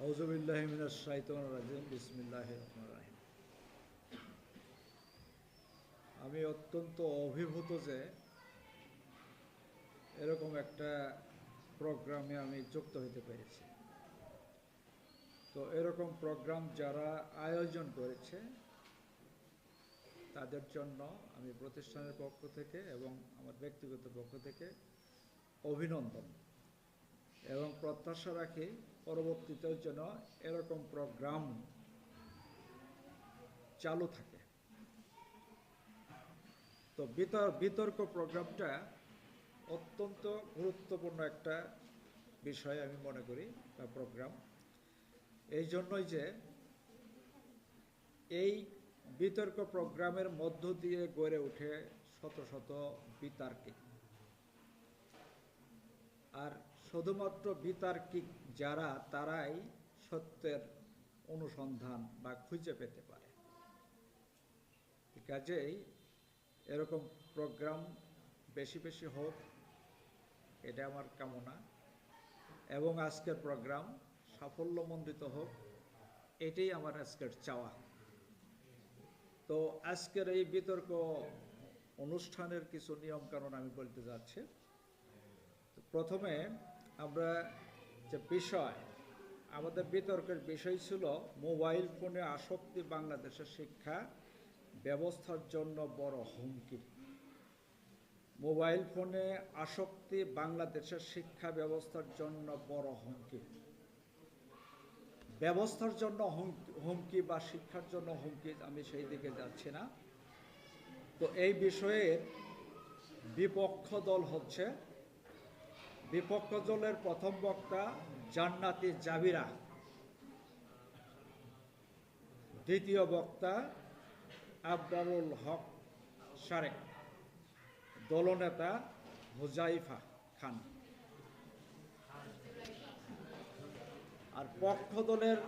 আউযুবিল্লাহি মিনাশ শাইতানির রাজিম বিসমিল্লাহির রহমানির রহিম। আমি অত্যন্ত অভিভূত যে এরকম একটা প্রোগ্রামে আমি যুক্ত হতে পেরেছি। তো এরকম প্রোগ্রাম যারা আয়োজন করেছে তাদের জন্য আমি প্রতিষ্ঠানের পক্ষ থেকে এবং আমার ব্যক্তিগত পক্ষ থেকে অভিনন্দন এবং প্রত্যাশা রাখি পরবর্তীতেও যেন এরকম প্রোগ্রাম চালু থাকে। তো বিতর্ক প্রোগ্রামটা অত্যন্ত গুরুত্বপূর্ণ একটা বিষয় আমি মনে করি বা প্রোগ্রাম, এই জন্যই যে এই বিতর্ক প্রোগ্রামের মধ্য দিয়ে গড়ে ওঠে শত শত বিতার্কিক। আর শুধুমাত্র বিতার্কিক যারা তারাই সত্যের অনুসন্ধান বা খুঁজে পেতে পারে। কাজেই এরকম প্রোগ্রাম বেশি বেশি হোক, এটা আমার কামনা, এবং আজকের প্রোগ্রাম সাফল্যমণ্ডিত হোক, এটাই আমার আজকের চাওয়া। তো আজকের এই বিতর্ক অনুষ্ঠানের কিছু নিয়মকানুন আমি বলতে যাচ্ছি। প্রথমে আমরা যে বিষয়, আমাদের বিতর্কের বিষয় ছিল মোবাইল ফোনে আসক্তি বাংলাদেশের শিক্ষা ব্যবস্থার জন্য বড় হুমকি। মোবাইল ফোনে আসক্তি বাংলাদেশের শিক্ষা ব্যবস্থার জন্য বড় হুমকি। ব্যবস্থার জন্য হুমকি বা শিক্ষার জন্য হুমকি, আমি সেই দিকে যাচ্ছি না। তো এই বিষয়ের বিপক্ষ দল হচ্ছে, বিপক্ষ দলের প্রথম বক্তা জান্নাতি জাবিরা, দ্বিতীয় বক্তা আবরারুল হক শারেক, দলনেতা হুজাইফা খান। আর পক্ষ দলের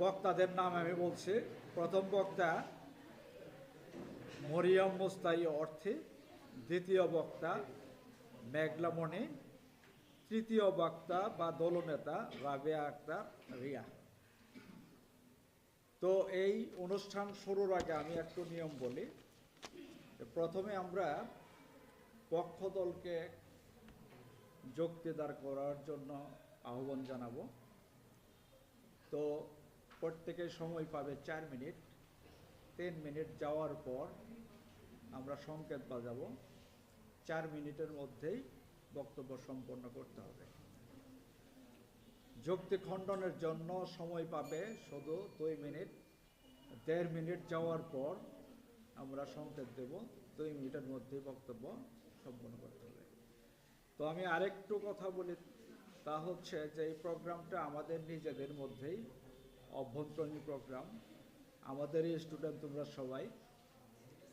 বক্তাদের নাম আমি বলছি। প্রথম বক্তা মরিয়ম মুস্তাই অর্থী, দ্বিতীয় বক্তা মেঘলামণি, তৃতীয় বক্তা বা দলনেতা রাবেয়া আক্তার রিয়া। তো এই অনুষ্ঠান শুরুর আগে আমি একটু নিয়ম বলি। প্রথমে আমরা পক্ষ দলকে যুক্তিদার করার জন্য আহ্বান জানাবো। তো প্রত্যেকে সময় পাবে 4 মিনিট। 3 মিনিট যাওয়ার পর আমরা সংকেত বাজাবো। 4 মিনিটের মধ্যেই বক্তব্য সম্পন্ন করতে হবে। যুক্তি খণ্ডনের জন্য সময় পাবে শুধু 2 মিনিট। 1.5 মিনিট যাওয়ার পর আমরা সংকেত দেব। 2 মিনিটের মধ্যেই বক্তব্য সম্পন্ন করতে হবে। তো আমি আরেকটু কথা বলি, তা হচ্ছে যে এই প্রোগ্রামটা আমাদের নিজেদের মধ্যেই অভ্যন্তরীণ প্রোগ্রাম, আমাদেরই স্টুডেন্ট তোমরা সবাই।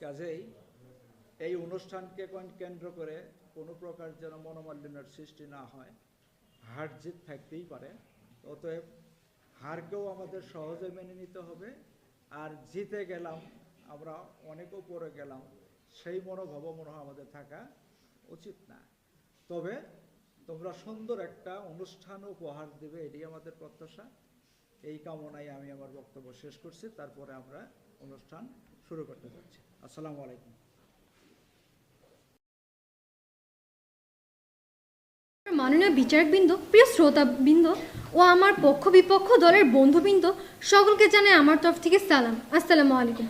কাজেই এই অনুষ্ঠানকে কেন্দ্র করে কোনো প্রকার যেন মনোমালিন্যের সৃষ্টি না হয়। হার জিত থাকতেই পারে, অতএব হারকেও আমাদের সহজে মেনে নিতে হবে। আর জিতে গেলাম, আমরা অনেক উপরে গেলাম, সেই মনোভাব মনে হয় আমাদের থাকা উচিত না। তবে তোমরা সুন্দর একটা অনুষ্ঠান উপহার দেবে, এটি আমাদের প্রত্যাশা। এই কামনায় আমি আমার বক্তব্য শেষ করছি। তারপরে আমরা অনুষ্ঠান শুরু করতে যাচ্ছি। আসসালামু আলাইকুম। মাননীয় বিচারকবৃন্দ, প্রিয় শ্রোতাবৃন্দ ও আমার পক্ষ বিপক্ষ দলের বন্ধুবৃন্দ, সকলকে জানাই আমার তরফ থেকে সালাম। আসসালামু আলাইকুম।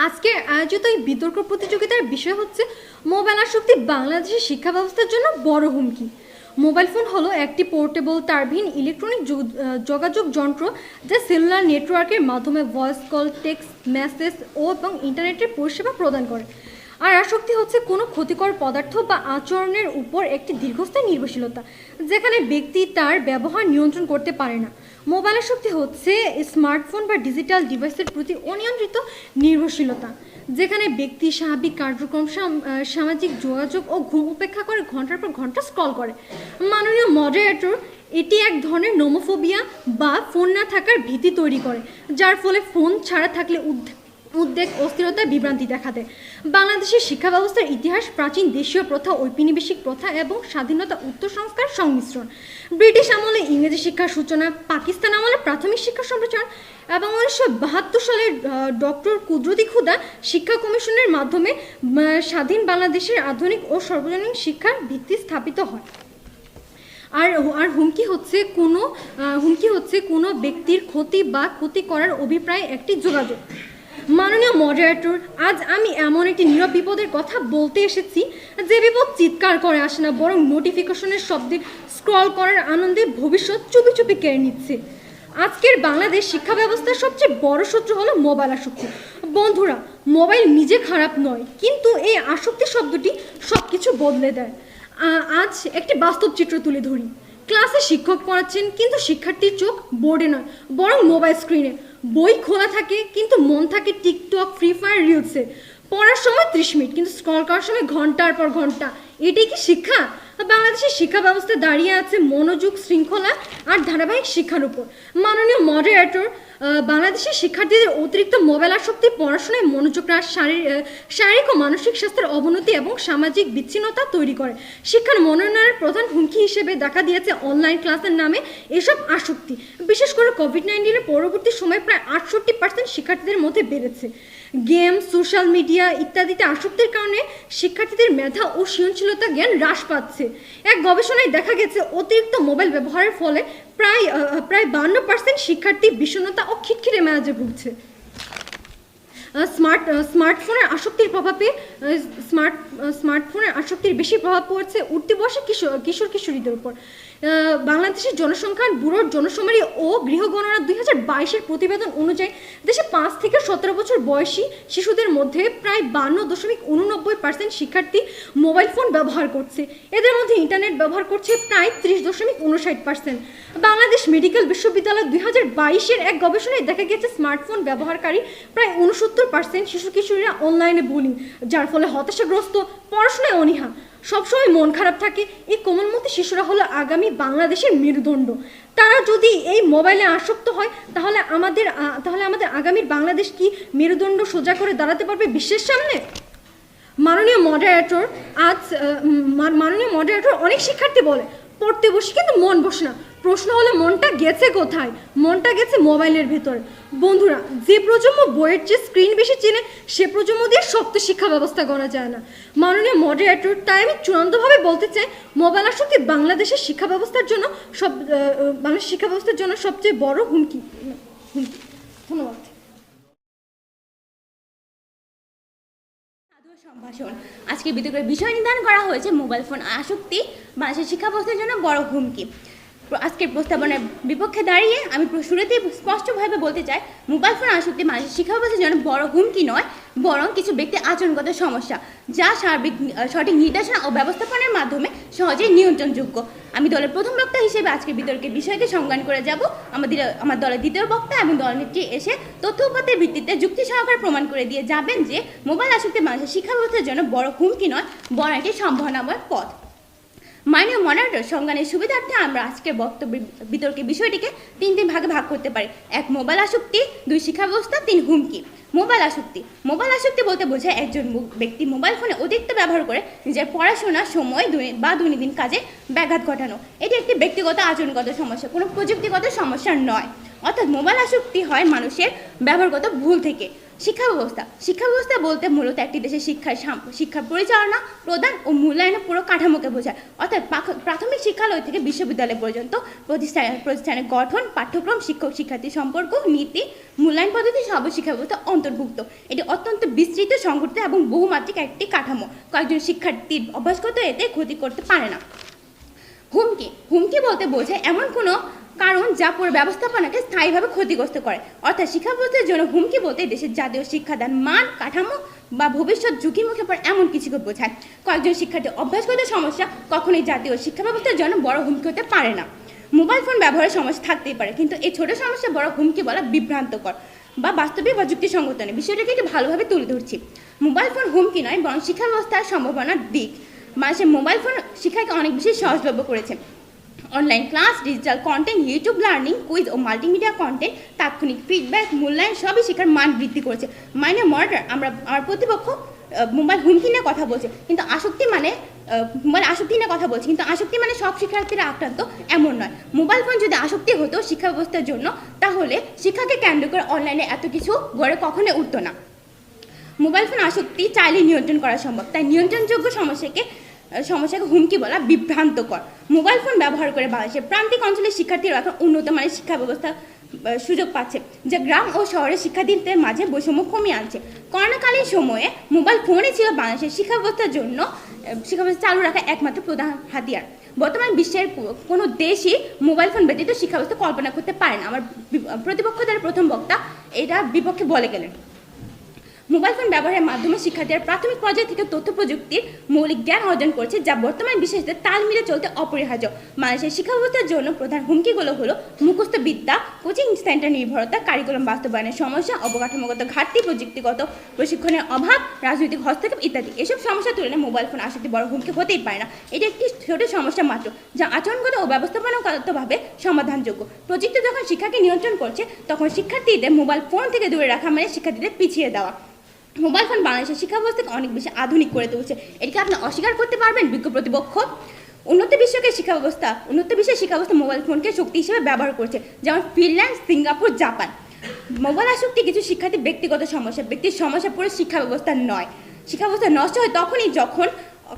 আজকের আয়োজিত এই বিতর্ক প্রতিযোগিতার বিষয় হচ্ছে মোবাইল আসক্তি বাংলাদেশের শিক্ষা ব্যবস্থার জন্য বড় হুমকি। মোবাইল ফোন হলো একটি পোর্টেবল তারবিহীন ইলেকট্রনিক যোগাযোগ যন্ত্র, যা সেলুলার নেটওয়ার্কের মাধ্যমে ভয়েস কল, টেক্সট মেসেজ ও এবং ইন্টারনেটের পরিষেবা প্রদান করে। আর আসক্তি হচ্ছে কোনো ক্ষতিকর পদার্থ বা আচরণের উপর একটি দীর্ঘস্থায়ী নির্ভরশীলতা, যেখানে ব্যক্তি তার ব্যবহার নিয়ন্ত্রণ করতে পারে না। মোবাইল আসক্তি হচ্ছে স্মার্টফোন বা ডিজিটাল ডিভাইসের প্রতি অনিয়ন্ত্রিত নির্ভরশীলতা, যেখানে ব্যক্তি স্বাভাবিক কার্যক্রম, সামাজিক যোগাযোগ ও ঘুম উপেক্ষা করে ঘন্টার পর ঘন্টা স্ক্রল করে। মাননীয় মডারেটর, এটি এক ধরনের নোমোফোবিয়া বা ফোন না থাকার ভীতি তৈরি করে, যার ফলে ফোন ছাড়া থাকলে উদ্বেগ, অস্থিরতা, বিভ্রান্তি দেখা দেয়। বাংলাদেশের শিক্ষা ব্যবস্থার ইতিহাস প্রাচীন দেশীয় প্রথা, ঔপনিবেশিক প্রথা এবং স্বাধীনতা উত্তর সংস্কার সংমিশ্রণ। ব্রিটিশ আমলে ইংরেজি শিক্ষার সূচনা, পাকিস্তান আমলে প্রাথমিক শিক্ষা সম্প্রসারণ এবং 1972 সালের ডক্টর কুদরতি খুদা শিক্ষা কমিশনের মাধ্যমে স্বাধীন বাংলাদেশের আধুনিক ও সর্বজনীন শিক্ষার ভিত্তি স্থাপিত হয়। আর হুমকি হচ্ছে কোনো ব্যক্তির ক্ষতি বা ক্ষতি করার অভিপ্রায় একটি যোগাযোগ। মাননীয় মডারেটর, আজ আমি এমন একটি নীরব বিপদের কথা বলতে এসেছি যে বিপদ চিৎকার করে আসে না, বরং নোটিফিকেশনের শব্দে স্ক্রল করার আনন্দে ভবিষ্যৎ চুপি চুপি কেড়ে নিচ্ছে। আজকের বাংলাদেশ শিক্ষা ব্যবস্থার সবচেয়ে বড় শত্রু হলো মোবাইল আসক্তি। বন্ধুরা, মোবাইল নিজে খারাপ নয়, কিন্তু এই আসক্তি শব্দটি সব কিছু বদলে দেয়। আজ একটি বাস্তব চিত্র তুলে ধরি। ক্লাসে শিক্ষক পড়াচ্ছেন, কিন্তু শিক্ষার্থীর চোখ বোর্ডে নয়, বরং মোবাইল স্ক্রিনে। বই খোলা থাকে, কিন্তু মন থাকে টিকটক, ফ্রি ফায়ার, রিলসে। পড়ার সময় 30 মিনিট, কিন্তু স্ক্রল করার সময় ঘন্টার পর ঘন্টা। এটাই কি শিক্ষা? বাংলাদেশের শিক্ষা ব্যবস্থা দাঁড়িয়ে আছে মনোযোগ, শৃঙ্খলা আর ধারাবাহিক শিক্ষার উপর। মাননীয় মডারেটর, বাংলাদেশের শিক্ষার্থীদের অতিরিক্ত মোবাইল আসক্তি পড়াশোনায় মনোযোগ হ্রাস, শারীরিক ও মানসিক স্বাস্থ্যের অবনতি এবং সামাজিক বিচ্ছিন্নতা তৈরি করে। শিক্ষার মনোনয়নের প্রধান হুমকি হিসেবে দেখা দিয়েছে অনলাইন ক্লাসের নামে এসব আসক্তি। বিশেষ করে কোভিড-19 পরবর্তী সময়ে প্রায় 68% শিক্ষার্থীদের মধ্যে বেড়েছে। গেম, সোশ্যাল মিডিয়া ইত্যাদিতে আসক্তির কারণে শিক্ষার্থীদের মেধা ও সৃজনশীলতা জ্ঞান হ্রাস পাচ্ছে। এক গবেষণায় দেখা গেছে অতিরিক্ত মোবাইল ব্যবহারের ফলে প্রায় 52% শিক্ষার্থী বিষণ্ণতা ও খিটখিটে মেজাজে ভুগছে। স্মার্টফোনের আসক্তির বেশি প্রভাব পড়ছে উঠতি বয়সী কিশোর কিশোরীদের উপর। বাংলাদেশের জনসংখ্যার ব্যুরোর জনশুমারি ও গৃহগণনা 2022-এর প্রতিবেদন অনুযায়ী দেশে 5 থেকে 17 বছর বয়সী শিশুদের মধ্যে প্রায় 52.89% শিক্ষার্থী মোবাইল ফোন ব্যবহার করছে। এদের মধ্যে ইন্টারনেট ব্যবহার করছে প্রায় 30.59%। বাংলাদেশ মেডিকেল বিশ্ববিদ্যালয় 2022-এর এক গবেষণায় দেখা গেছে স্মার্টফোন ব্যবহারকারী প্রায় 69% শিশু কিশোরীরা অনলাইনে বুলিং, যার ফলে হতাশাগ্রস্ত, পড়াশোনায় অনীহা, সবসময় মন খারাপ থাকে। এই কোমলমতি শিশুরা হলো আগামী বাংলাদেশের মেরুদণ্ড। তারা যদি এই মোবাইলে আসক্ত হয়, তাহলে আমাদের আগামীর বাংলাদেশ কি মেরুদণ্ড সোজা করে দাঁড়াতে পারবে বিশ্বের সামনে? মাননীয় মডারেটর, অনেক শিক্ষার্থী বলে পড়তে বসি কিন্তু মন বসে না। প্রশ্ন হলো মনটা গেছে কোথায়? মনটা গেছে মোবাইলের ভেতর। বন্ধুরা, যে প্রজন্ম বইয়ের চেয়ে স্ক্রিন বেশি চেনে, সে প্রজন্ম দিয়ে শক্ত শিক্ষা ব্যবস্থা গড়া যায় না। মাননীয় মডারেটর, তাই আমি চূড়ান্তভাবে বলতে চাই, মোবাইল আসক্তি বাংলাদেশের শিক্ষা ব্যবস্থার জন্য সবচেয়ে বড় হুমকি। ধন্যবাদ। সম্ভাষণ। আজকে বিতর্কের বিষয় নির্ধারণ করা হয়েছে মোবাইল ফোন আসক্তি বাংলাদেশের শিক্ষা ব্যবস্থার জন্য বড় হুমকি। আজকের প্রস্তাবনার বিপক্ষে দাঁড়িয়ে আমি শুরুতেই স্পষ্টভাবে বলতে চাই, মোবাইল ফোন আসক্তি বাংলাদেশের শিক্ষা ব্যবস্থার জন্য বড় হুমকি নয়, বরং কিছু ব্যক্তি আচরণগত সমস্যা, যা সঠিক নির্দেশনা ও ব্যবস্থাপনার মাধ্যমে সহজেই নিয়ন্ত্রণযোগ্য। আমি দলের প্রথম বক্তা হিসেবে আজকের বিতর্কের বিষয়কে সংজ্ঞান করে যাব। আমার দলের দ্বিতীয় বক্তা এবং দলনেত্রী এসে তথ্য উপাত্তের ভিত্তিতে যুক্তি সহকারে প্রমাণ করে দিয়ে যাবেন যে মোবাইল আসক্তি বাংলাদেশের শিক্ষা ব্যবস্থার জন্য বড় হুমকি নয়, বরং একটি সম্ভাবনাময় পথ। মাননীয় মডারেটর, সংজ্ঞানের সুবিধার্থে আমরা আজকের বিতর্কের বিষয়টিকে 3 ভাগে ভাগ করতে পারি। 1, মোবাইল আসক্তি; 2, শিক্ষা ব্যবস্থা; 3, হুমকি। মোবাইল আসক্তি বলতে বোঝায় একজন ব্যক্তি মোবাইল ফোনে অতিরিক্ত ব্যবহার করে নিজের পড়াশোনার সময় বা দৈনন্দিন কাজে ব্যাঘাত ঘটানো। এটি একটি ব্যক্তিগত আচরণগত সমস্যা, কোনো প্রযুক্তিগত সমস্যা নয়। অর্থাৎ মোবাইল আসক্তি হয় মানুষের ব্যবহারগত ভুল থেকে। শিক্ষা ব্যবস্থা বলতে মূলত একটি দেশের শিক্ষার পরিচালনা, প্রদান ও মূল্যায়নের পুরো কাঠামোকে বোঝায়। অর্থাৎ প্রাথমিক শিক্ষালয় থেকে বিশ্ববিদ্যালয় পর্যন্ত প্রতিষ্ঠানের গঠন, পাঠ্যক্রম, শিক্ষক-শিক্ষার্থী সম্পর্ক, নীতি, মূল্যায়ন পদ্ধতি সব শিক্ষা ব্যবস্থা অন্তর্ভুক্ত। এটি অত্যন্ত বিস্তৃত, সংগঠিত এবং বহুমাত্রিক একটি কাঠামো। কয়েকজন শিক্ষার্থীর অভ্যাসগত এতে ক্ষতি করতে পারে না। হুমকি বলতে বোঝায় এমন কোনো কারণ যা পুরো ব্যবস্থাপনাকে স্থায়ীভাবে ক্ষতিগ্রস্ত করে। অর্থাৎ শিক্ষা ব্যবস্থার জন্য হুমকি বলতে দেশের জাতীয় শিক্ষাদান মান, কাঠামো বা ভবিষ্যৎ ঝুঁকির মুখে পড়ে এমন কিছুকে বোঝায়। কয়েকজন শিক্ষার্থীর অভ্যাসগত সমস্যা কখনোই জাতীয় শিক্ষা ব্যবস্থার জন্য বড় হুমকি হতে পারে না। মোবাইল ফোন ব্যবহারের সমস্যা থাকতেই পারে, কিন্তু এই ছোট সমস্যা বড় হুমকি বলা বিভ্রান্তকর বা বাস্তবিক বা যুক্তিসঙ্গত নয়। বিষয়টাকে একটু ভালোভাবে তুলে ধরছি। মোবাইল ফোন হুমকি নয়, বরং শিক্ষা ব্যবস্থার সম্ভাবনার দিক। মানুষের মোবাইল ফোন শিক্ষাকে অনেক বেশি সহজলভ্য করেছে। Online class, digital content, YouTube learning, quiz ও মাল্টিমিডিয়া কন্টেন্ট, তাৎক্ষণিক ফিডব্যাক, মূল্যায়ন সবই শিক্ষার মান বৃদ্ধি করেছে। মাইনে মনিটর আমার প্রতিপক্ষ মোবাইল হুমকি নিয়ে কথা বলছে, কিন্তু আসক্তি মানে সব শিক্ষার্থীরা আক্রান্ত এমন নয়। মোবাইল ফোন যদি আসক্তি হতো শিক্ষা ব্যবস্থার জন্য, তাহলে শিক্ষাকে কেন্দ্র করে অনলাইনে এত কিছু গড়ে কখনোই উঠতো না। মোবাইল ফোন আসক্তি চাইলে নিয়ন্ত্রণ করা সম্ভব, তাই নিয়ন্ত্রণযোগ্য সমস্যাকে হুমকি বলা বিভ্রান্তকর। মোবাইল ফোন ব্যবহার করে বাংলাদেশের প্রান্তিক অঞ্চলের শিক্ষার্থীরা এখন উন্নত মানের শিক্ষা ব্যবস্থা সুযোগ পাচ্ছে, যা গ্রাম ও শহরের শিক্ষার্থীদের মাঝে বৈষম্য কমিয়ে আনছে। করোনাকালীন সময়ে মোবাইল ফোনই ছিল বাংলাদেশের শিক্ষা ব্যবস্থার জন্য শিক্ষা ব্যবস্থা চালু রাখা একমাত্র প্রধান হাতিয়ার। বর্তমান বিশ্বের কোনো দেশই মোবাইল ফোন ব্যতীত শিক্ষা ব্যবস্থা কল্পনা করতে পারে না। আমার প্রতিপক্ষ দ্বারা প্রথম বক্তা এটা বিপক্ষে বলে গেলেন। মোবাইল ফোন ব্যবহারের মাধ্যমে শিক্ষার্থীরা প্রাথমিক পর্যায় থেকে তথ্য প্রযুক্তির মৌলিক জ্ঞান অর্জন করছে, যা বর্তমান বিশ্বের সাথে তাল মিলে চলতে অপরিহার্য। বাংলাদেশের শিক্ষা ব্যবস্থার জন্য প্রধান হুমকিগুলো হলো মুখস্থ বিদ্যা, কোচিং সেন্টার নির্ভরতা, কারিকুলাম বাস্তবায়নের সমস্যা, অবকাঠামোগত ঘাটতি, প্রযুক্তিগত প্রশিক্ষণের অভাব, রাজনৈতিক হস্তক্ষেপ ইত্যাদি। এসব সমস্যা তুলনায় মোবাইল ফোন আসক্তি বড় হুমকি হতেই পারে না। এটি একটি ছোট সমস্যা মাত্র, যা আচরণগত ও ব্যবস্থাপনাগতভাবে সমাধানযোগ্য। প্রযুক্তি যখন শিক্ষাকে নিয়ন্ত্রণ করছে, তখন শিক্ষার্থীদের মোবাইল ফোন থেকে দূরে রাখা মানে শিক্ষার্থীদের পিছিয়ে দেওয়া। মোবাইল ফোন বাংলাদেশের শিক্ষা ব্যবস্থাকে অনেক বেশি আধুনিক করে তুলছে, এটিকে আপনি অস্বীকার করতে পারবেন বিজ্ঞ প্রতিপক্ষ? উন্নত বিশ্বের শিক্ষা ব্যবস্থা মোবাইল ফোনকে শক্তি হিসেবে ব্যবহার করছে, যেমন ফিনল্যান্ড, সিঙ্গাপুর, জাপান। মোবাইল আসক্তি কিছু শিক্ষার্থীর ব্যক্তিগত সমস্যা, ব্যক্তির সমস্যা পুরো শিক্ষা ব্যবস্থা নয়। শিক্ষা ব্যবস্থা নষ্ট হয় তখনই যখন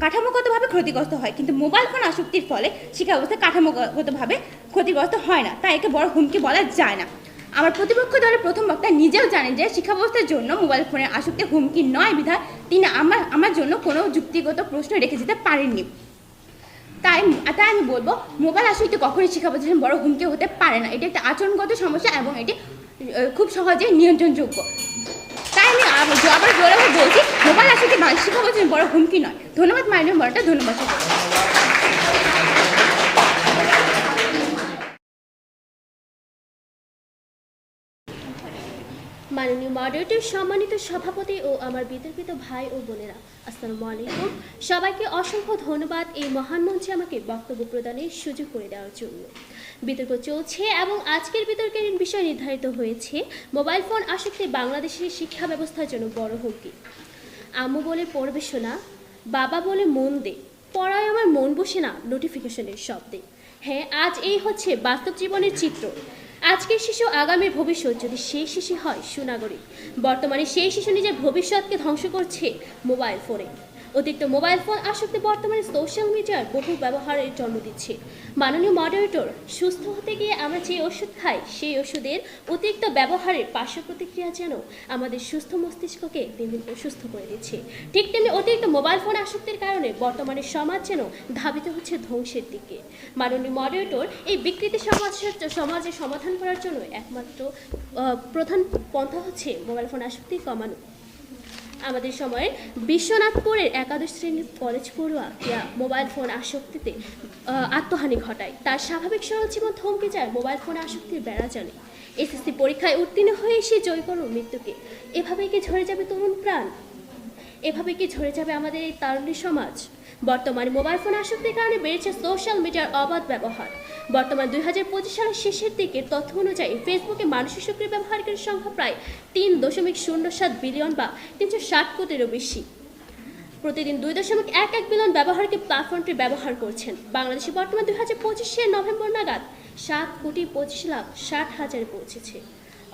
কাঠামোগতভাবে ক্ষতিগ্রস্ত হয়, কিন্তু মোবাইল ফোন আসক্তির ফলে শিক্ষা ব্যবস্থা কাঠামোগতভাবে ক্ষতিগ্রস্ত হয় না, তাই একে বড় হুমকি বলা যায় না। আমার প্রতিপক্ষ দলের প্রথম বক্তা নিজেও জানেন যে শিক্ষা ব্যবস্থার জন্য মোবাইল ফোনের আসক্তি হুমকি নয় বিধায় তিনি আমার জন্য কোনো যুক্তিগত প্রশ্ন রেখে যেতে পারেননি। তাই আমি বলবো, মোবাইল আসক্তি কখনোই শিক্ষা ব্যবস্থার বড় হুমকি হতে পারে না। এটি একটা আচরণগত সমস্যা এবং এটি খুব সহজে নিয়ন্ত্রণযোগ্য। তাই আমি আবার জোরে বলছি, মোবাইল আসক্তি শিক্ষা ব্যবস্থার বড় হুমকি নয়। ধন্যবাদ মাননীয় মডারেটর, ধন্যবাদ। মাননীয় মডারেটর, সম্মানিত সভাপতি ও আমার বিতর্কিত ভাই ও বোনেরা, আসসালামু আলাইকুম। সবাইকে অসংখ্য ধন্যবাদ এই মহান মঞ্চে আমাকে বক্তব্য প্রদানের সুযোগ করে দেওয়ার জন্য। বিতর্ক চলছে এবং আজকের বিতর্কের বিষয় নির্ধারিত হয়েছে মোবাইল ফোন আসক্তি বাংলাদেশের শিক্ষা ব্যবস্থার জন্য বড় হুমকি। আম্মু বলে পড়বে শোনা, বাবা বলে মন দে, পড়ায় আমার মন বসে না নোটিফিকেশনের শব্দে। হ্যাঁ, আজ এই হচ্ছে বাস্তব জীবনের চিত্র। আজকের শিশু আগামীর ভবিষ্যৎ, যদি সেই শিশু হয় সুনাগরিক। বর্তমানে সেই শিশু নিজের ভবিষ্যৎকে ধ্বংস করছে মোবাইল ফোনে। অতিরিক্ত মোবাইল ফোন আসক্তি বর্তমানে সোশ্যাল মিডিয়ার বহু ব্যবহারের জন্ম দিচ্ছে। মাননীয় মডারেটর, সুস্থ হতে গিয়ে আমরা যে ওষুধ খাই, সেই ওষুধের অতিরিক্ত ব্যবহারের পার্শ্ব প্রতিক্রিয়া যেন আমাদের সুস্থ মস্তিষ্ককে দিন দিন অসুস্থ করে দিচ্ছে। ঠিক তেমনি অতিরিক্ত মোবাইল ফোন আসক্তির কারণে বর্তমানে সমাজ যেন ধাবিত হচ্ছে ধ্বংসের দিকে। মাননীয় মডারেটর, এই বিকৃতি সমাজে সমাধান করার জন্য একমাত্র প্রধান পন্থা হচ্ছে মোবাইল ফোন আসক্তি কমানো। আমাদের সময়ে বিশ্বনাথপুরের একাদশ শ্রেণীর কলেজ পড়ুয়া মোবাইল ফোন আসক্তিতে আত্মহানি ঘটায়। তার স্বাভাবিক সরল জীবন থমকে যায় মোবাইল ফোন আসক্তির বেড়া জালে। এসএসসি পরীক্ষায় উত্তীর্ণ হয়ে সে জয় করো মৃত্যুকে। এভাবেই কি ঝরে যাবে তরুণ প্রাণ? এভাবে কি ঝরে যাবে আমাদের এই তারুণ্য সমাজ? বর্তমানে মোবাইল ফোন আসক্তির কারণে বেড়েছে সোশ্যাল মিডিয়ার অবাধ ব্যবহার। বর্তমান 2025 সালের শেষের দিকের তথ্য অনুযায়ী ফেসবুকে মানুষের সক্রিয় ব্যবহারকারীর সংখ্যা প্রায় 3.07 বিলিয়ন বা 360 কোটিরও বেশি। প্রতিদিন 2.11 বিলিয়ন ব্যবহারকারী প্ল্যাটফর্মটি ব্যবহার করছেন। বাংলাদেশে বর্তমান 2025 নভেম্বর নাগাদ 7,25,60,000 পৌঁছেছে,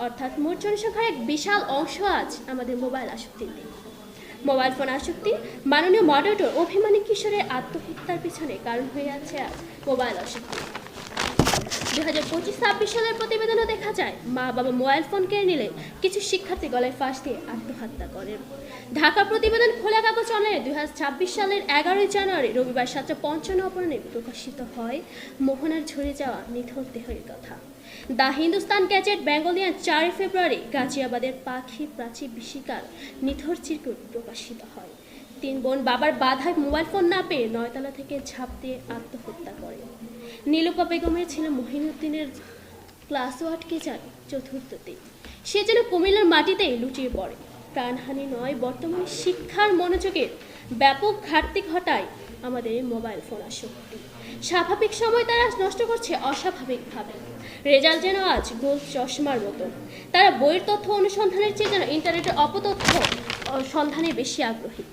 অর্থাৎ মোট জনসংখ্যার এক বিশাল অংশ আজ আমাদের মোবাইল আসক্তির দিক। মোবাইল ফোন আসক্তি মাননীয় মডারেটর অভিমানী কিশোরের আত্মহত্যার পিছনে কারণ হয়ে আছে আজ মোবাইল আসক্তি। 2025-26 সালের প্রতিবেদনে দেখা যায়, মা বাবা মোবাইল ফোন কেড়ে নিলে কিছু শিক্ষার্থী গলায় ফাঁস দিয়ে আত্মহত্যা করেন। ঢাকা প্রতিবেদন খোলা কাগজ অনলাইনে 2026 সালের 11 জানুয়ারি রবিবার 7:55 অপরাহ্নে প্রকাশিত হয় মোহনার ঝরে যাওয়া নিথর দেহের কথা। দ্য হিন্দুস্তান গ্যাজেট বেঙ্গলিয়ান 4 ফেব্রুয়ারি গাজিয়াবাদের পাখি প্রাচী বিশিকার নিথর চিরকুট প্রকাশিত হয়। 3 বোন বাবার বাধায় মোবাইল ফোন না পেয়ে 9 তলা থেকে ঝাঁপ দিয়ে আত্মহত্যা করে। নীলুপা বেগমের ছেলে মহিনুদ্দিনের ক্লাসও আটকে যায় চতুর্থতে। সে যেন কুমিল্লার মাটিতেই লুটিয়ে পড়ে। প্রাণহানি নয়, বর্তমানে শিক্ষার মনোযোগের ব্যাপক ঘাটতি ঘটায় আমাদের এই মোবাইল ফোন আসক্তি। স্বাভাবিক সময় তারা নষ্ট করছে অস্বাভাবিকভাবে। রেজাল্ট যেন আজ গোল চশমার মতো। তারা বইয়ের তথ্য অনুসন্ধানের চেয়ে যেন ইন্টারনেটের অপতথ্য সন্ধানে বেশি আগ্রহী।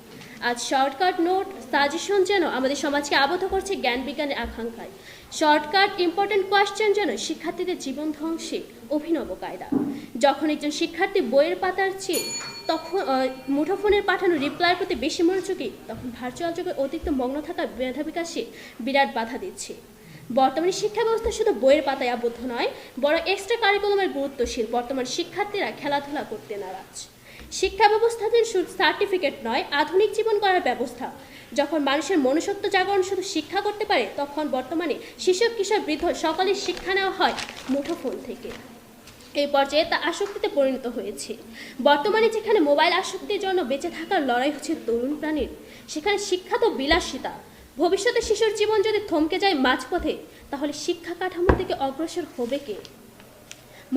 আজ শর্টকাট নোট সাজেশন যেন আমাদের সমাজকে আবদ্ধ করছে জ্ঞান বিজ্ঞানের আকাঙ্ক্ষায়। শর্টকাট ইম্পর্টেন্ট কোয়েশ্চেন যেন শিক্ষার্থীদের জীবন ধ্বংসে অভিনব কায়দা। যখন একজন শিক্ষার্থী বইয়ের পাতার চেয়ে তখন মুঠোফোনের পাঠানো রিপ্লাইয়ের প্রতি বেশি মনোযোগী, তখন ভার্চুয়াল যুগে অতিরিক্ত মগ্ন থাকা মেধা বিকাশে বিরাট বাধা দিচ্ছে। বর্তমানে শিক্ষা ব্যবস্থা শুধু বইয়ের পাতায় আবদ্ধ নয়, বরং এক্সট্রা কারিকুলামের গুরুত্বশীল। বর্তমান শিক্ষার্থীরা খেলাধুলা করতে নারাজ। শিক্ষা ব্যবস্থা যেন শুধু সার্টিফিকেট নয়, আধুনিক জীবন গড়ার ব্যবস্থা। যখন মানুষের মনুষ্যত্ব জাগরণ শুধু শিক্ষা করতে পারে, তখন বর্তমানে শিশু কিশোর বৃদ্ধ সকলের শিক্ষা নেওয়া হয় মুঠোফোন থেকে। এই পর্যায়ে তা আসক্তিতে পরিণত হয়েছে। বর্তমানে যেখানে মোবাইল আসক্তির জন্য বেঁচে থাকার লড়াই হচ্ছে তরুণ প্রাণীর, সেখানে শিক্ষা তো বিলাসিতা। ভবিষ্যতে শিশুর জীবন যদি থমকে যায় মাঝপথে, তাহলে শিক্ষা কাঠামো থেকে অগ্রসর হবে কে?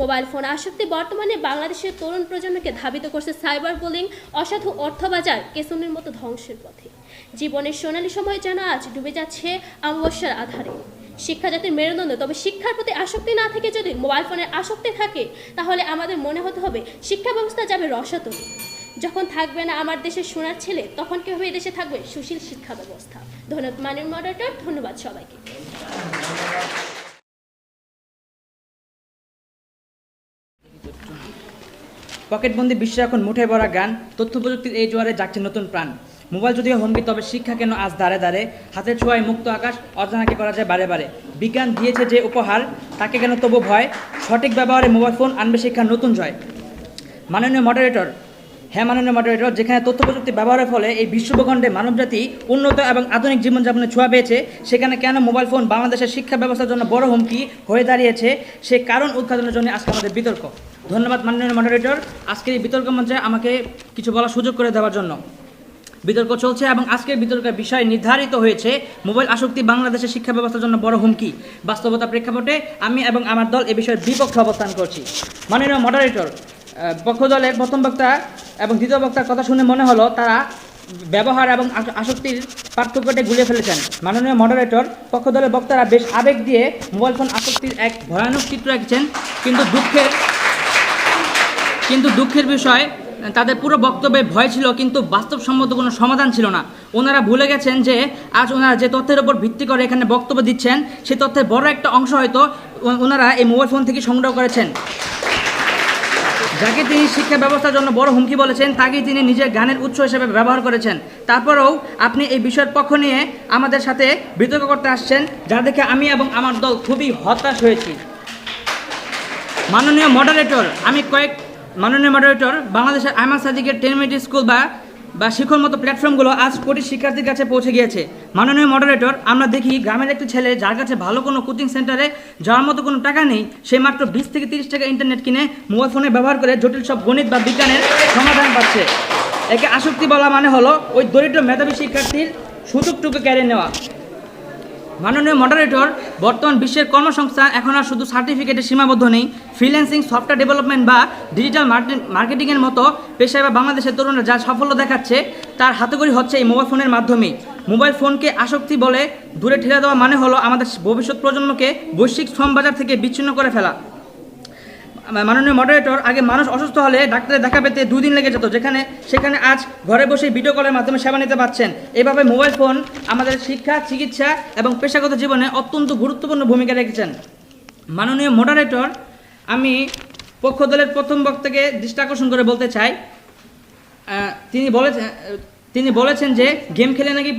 মোবাইল ফোন আসক্তি বর্তমানে বাংলাদেশের তরুণ প্রজন্মকে ধাবিত করছে সাইবার বুলিং, অসাধু অর্থবাজার, কেসনের মতো ধ্বংসের পথে। জীবনের সোনালী সময় যেন আজ ডুবে যাচ্ছে অমাবস্যার আধারে। শিক্ষা জাতির মেরুদণ্ড, তবে শিক্ষার প্রতি আসক্তি না থেকে যদি মোবাইল ফোনের আসক্তি থাকে, তাহলে আমাদের মনে হতে হবে শিক্ষা ব্যবস্থা যাবে রসাতলে। যখন থাকবে না আমার দেশের সোনার ছেলে, তখন কি হবে এদেশে থাকবে সুশীল শিক্ষা ব্যবস্থা। ধন্যবাদ মাননীয় মডারেটর, ধন্যবাদ সবাইকে। পকেটবন্দি বিশ্বে এখন মুঠে ভরা গান, তথ্য প্রযুক্তির এই জোয়ারে জাগছে নতুন প্রাণ। মোবাইল যদিও হুমকি, তবে শিক্ষা কেন আজ দাঁড়ে দাঁড়ে? হাতের ছোঁয়ায় মুক্ত আকাশ, অজানাকে করা যায় বারে বারে। বিজ্ঞান দিয়েছে যে উপহার, তাকে কেন তবু ভয়? সঠিক ব্যবহারে মোবাইল ফোন আনবে শিক্ষার নতুন জয়। মাননীয় মডারেটর, হ্যাঁ মাননীয় মডারেটর, যেখানে তথ্য প্রযুক্তি ব্যবহারের ফলে এই বিশ্বভূখণ্ডে মানবজাতি উন্নত এবং আধুনিক জীবনযাপনে ছোঁয়া পেয়েছে, সেখানে কেন মোবাইল ফোন বাংলাদেশের শিক্ষা ব্যবস্থার জন্য বড় হুমকি হয়ে দাঁড়িয়েছে, সে কারণ উদ্ঘাটনের জন্য আজকে আমাদের বিতর্ক। ধন্যবাদ মাননীয় মডারেটর, আজকের এই বিতর্ক মঞ্চে আমাকে কিছু বলার সুযোগ করে দেওয়ার জন্য। বিতর্ক চলছে এবং আজকের বিতর্কের বিষয় নির্ধারিত হয়েছে মোবাইল আসক্তি বাংলাদেশের শিক্ষা ব্যবস্থার জন্য বড় হুমকি। বাস্তবতা প্রেক্ষাপটে আমি এবং আমার দল এ বিষয়ে বিপক্ষে অবস্থান করছি। মাননীয় মডারেটর, পক্ষ দলের প্রথম বক্তা এবং দ্বিতীয় বক্তার কথা শুনে মনে হলো তারা ব্যবহার এবং আসক্তির পার্থক্যটা গুলিয়ে ফেলেছেন। মাননীয় মডারেটর, পক্ষ দলের বক্তারা বেশ আবেগ দিয়ে মোবাইল ফোন আসক্তির এক ভয়ানক চিত্র এঁকেছেন, কিন্তু দুঃখের বিষয় তাদের পুরো বক্তব্যে ভয় ছিল, কিন্তু বাস্তবসম্মত কোনো সমাধান ছিল না। ওনারা ভুলে গেছেন যে আজ ওনারা যে তথ্যের উপর ভিত্তি করে এখানে বক্তব্য দিচ্ছেন, সেই তথ্যের বড় একটা অংশ হয়তো ওনারা এই মোবাইল ফোন থেকে সংগ্রহ করেছেন। যাকে তিনি শিক্ষা ব্যবস্থার জন্য বড় হুমকি বলেছেন, তাকেই তিনি নিজের গানের উৎস হিসেবে ব্যবহার করেছেন। তারপরেও আপনি এই বিষয়ের পক্ষ নিয়ে আমাদের সাথে বিতর্ক করতে আসছেন, যা দেখে আমি এবং আমার দল খুবই হতাশ হয়েছি। মাননীয় মডারেটর, বাংলাদেশের আহমদ সাদিকের 10 মিনিট স্কুল বা শিক্ষার মতো প্ল্যাটফর্মগুলো আজ কোটি শিক্ষার্থীর কাছে পৌঁছে গিয়েছে। মাননীয় মডারেটর, আমরা দেখি গ্রামের একটি ছেলে যার কাছে ভালো কোনো কোচিং সেন্টারে যাওয়ার মতো কোনো টাকা নেই, সে মাত্র 20 থেকে 30 টাকা ইন্টারনেট কিনে মোবাইল ফোনে ব্যবহার করে জটিল সব গণিত বা বিজ্ঞানের সমাধান পাচ্ছে। একে আসক্তি বলা মানে হলো ওই দরিদ্র মেধাবী শিক্ষার্থীর সুযোগটুকু কেড়ে নেওয়া। মাননীয় মডারেটর, বর্তমান বিশ্বের কর্মসংস্থান এখন আর শুধু সার্টিফিকেটে সীমাবদ্ধ নেই। ফ্রিল্যান্সিং, সফটওয়্যার ডেভেলপমেন্ট বা ডিজিটাল মার্কেটিংয়ের মতো পেশায় বা বাংলাদেশের তরুণরা যা সাফল্য দেখাচ্ছে, তার হাতেখড়ি হচ্ছে এই মোবাইল ফোনের মাধ্যমেই। মোবাইল ফোনকে আসক্তি বলে দূরে ঠেলে দেওয়া মানে হলো আমাদের ভবিষ্যৎ প্রজন্মকে বৈশ্বিক শ্রমবাজার থেকে বিচ্ছিন্ন করে ফেলা। মাননীয় মডারেটর, আগে মানুষ অসুস্থ হলে ডাক্তারের দেখা পেতে 2 দিন লেগে যেত, সেখানে আজ ঘরে বসে ভিডিও কলের মাধ্যমে সেবা নিতে পারছেন। এভাবে মোবাইল ফোন আমাদের শিক্ষা, চিকিৎসা এবং পেশাগত জীবনে অত্যন্ত গুরুত্বপূর্ণ ভূমিকা রেখেছেন। মাননীয় মডারেটর, আমি পক্ষ দলের প্রথম বক্তাকে দৃষ্টি আকর্ষণ করে বলতে চাই, তিনি বলেছেন যে গেম খেলে নাকি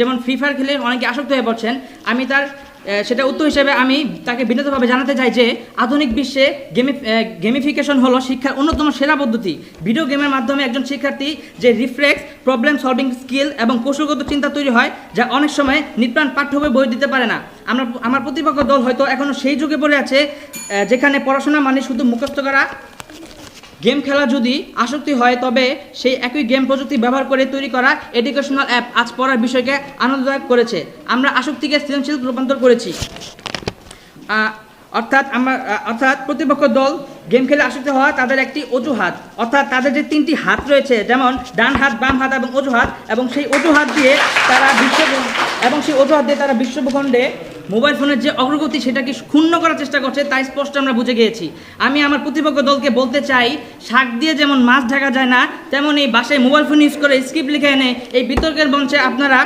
যেমন ফ্রি ফায়ার খেলে অনেকে আসক্ত হয়ে পড়ছেন। আমি সেটা উত্তর হিসেবে আমি তাকে বিনীতভাবে জানাতে চাই যে আধুনিক বিশ্বে গেমিফিকেশন হলো শিক্ষার অন্যতম সেরা পদ্ধতি। ভিডিও গেমের মাধ্যমে একজন শিক্ষার্থী যে রিফ্লেক্স, প্রবলেম সলভিং স্কিল এবং কৌশলগত চিন্তা তৈরি হয়, যা অনেক সময় নির্প্রাণ পাঠ্য বই দিতে পারে না। আমার প্রতিপক্ষ দল হয়তো এখনও সেই যুগে পড়ে আছে যেখানে পড়াশোনা মানে শুধু মুখস্থ করা। গেম খেলা যদি আসক্তি হয়, তবে সেই একই গেম প্রযুক্তি ব্যবহার করে তৈরি করা এডুকেশনাল অ্যাপ আজ পড়ার বিষয়কে আনন্দদায়ক করেছে। আমরা আসক্তিকে সৃজনশীল রূপান্তর করেছি। অর্থাৎ প্রতিপক্ষ দল গেম খেলে আসক্ত হওয়া তাদের একটি অজুহাত, অর্থাৎ তাদের যে 3টি হাত রয়েছে, যেমন ডান হাত, বাম হাত এবং অজুহাত, এবং সেই অজুহাত দিয়ে তারা বিশ্বভূখণ্ডে মোবাইল ফোনের যে অগ্রগতি সেটাকে ক্ষুণ্ণ করার চেষ্টা করছে, তাই স্পষ্ট আমরা বুঝে গিয়েছি। আমি আমার প্রতিপক্ষ দলকে বলতে চাই, শাক দিয়ে যেমন মাছ ঢাকা যায় না, তেমন এই বাসায় মোবাইল ফোন ইউজ করে স্ক্রিপ্ট লিখে এনে এই বিতর্কের মঞ্চে আপনারা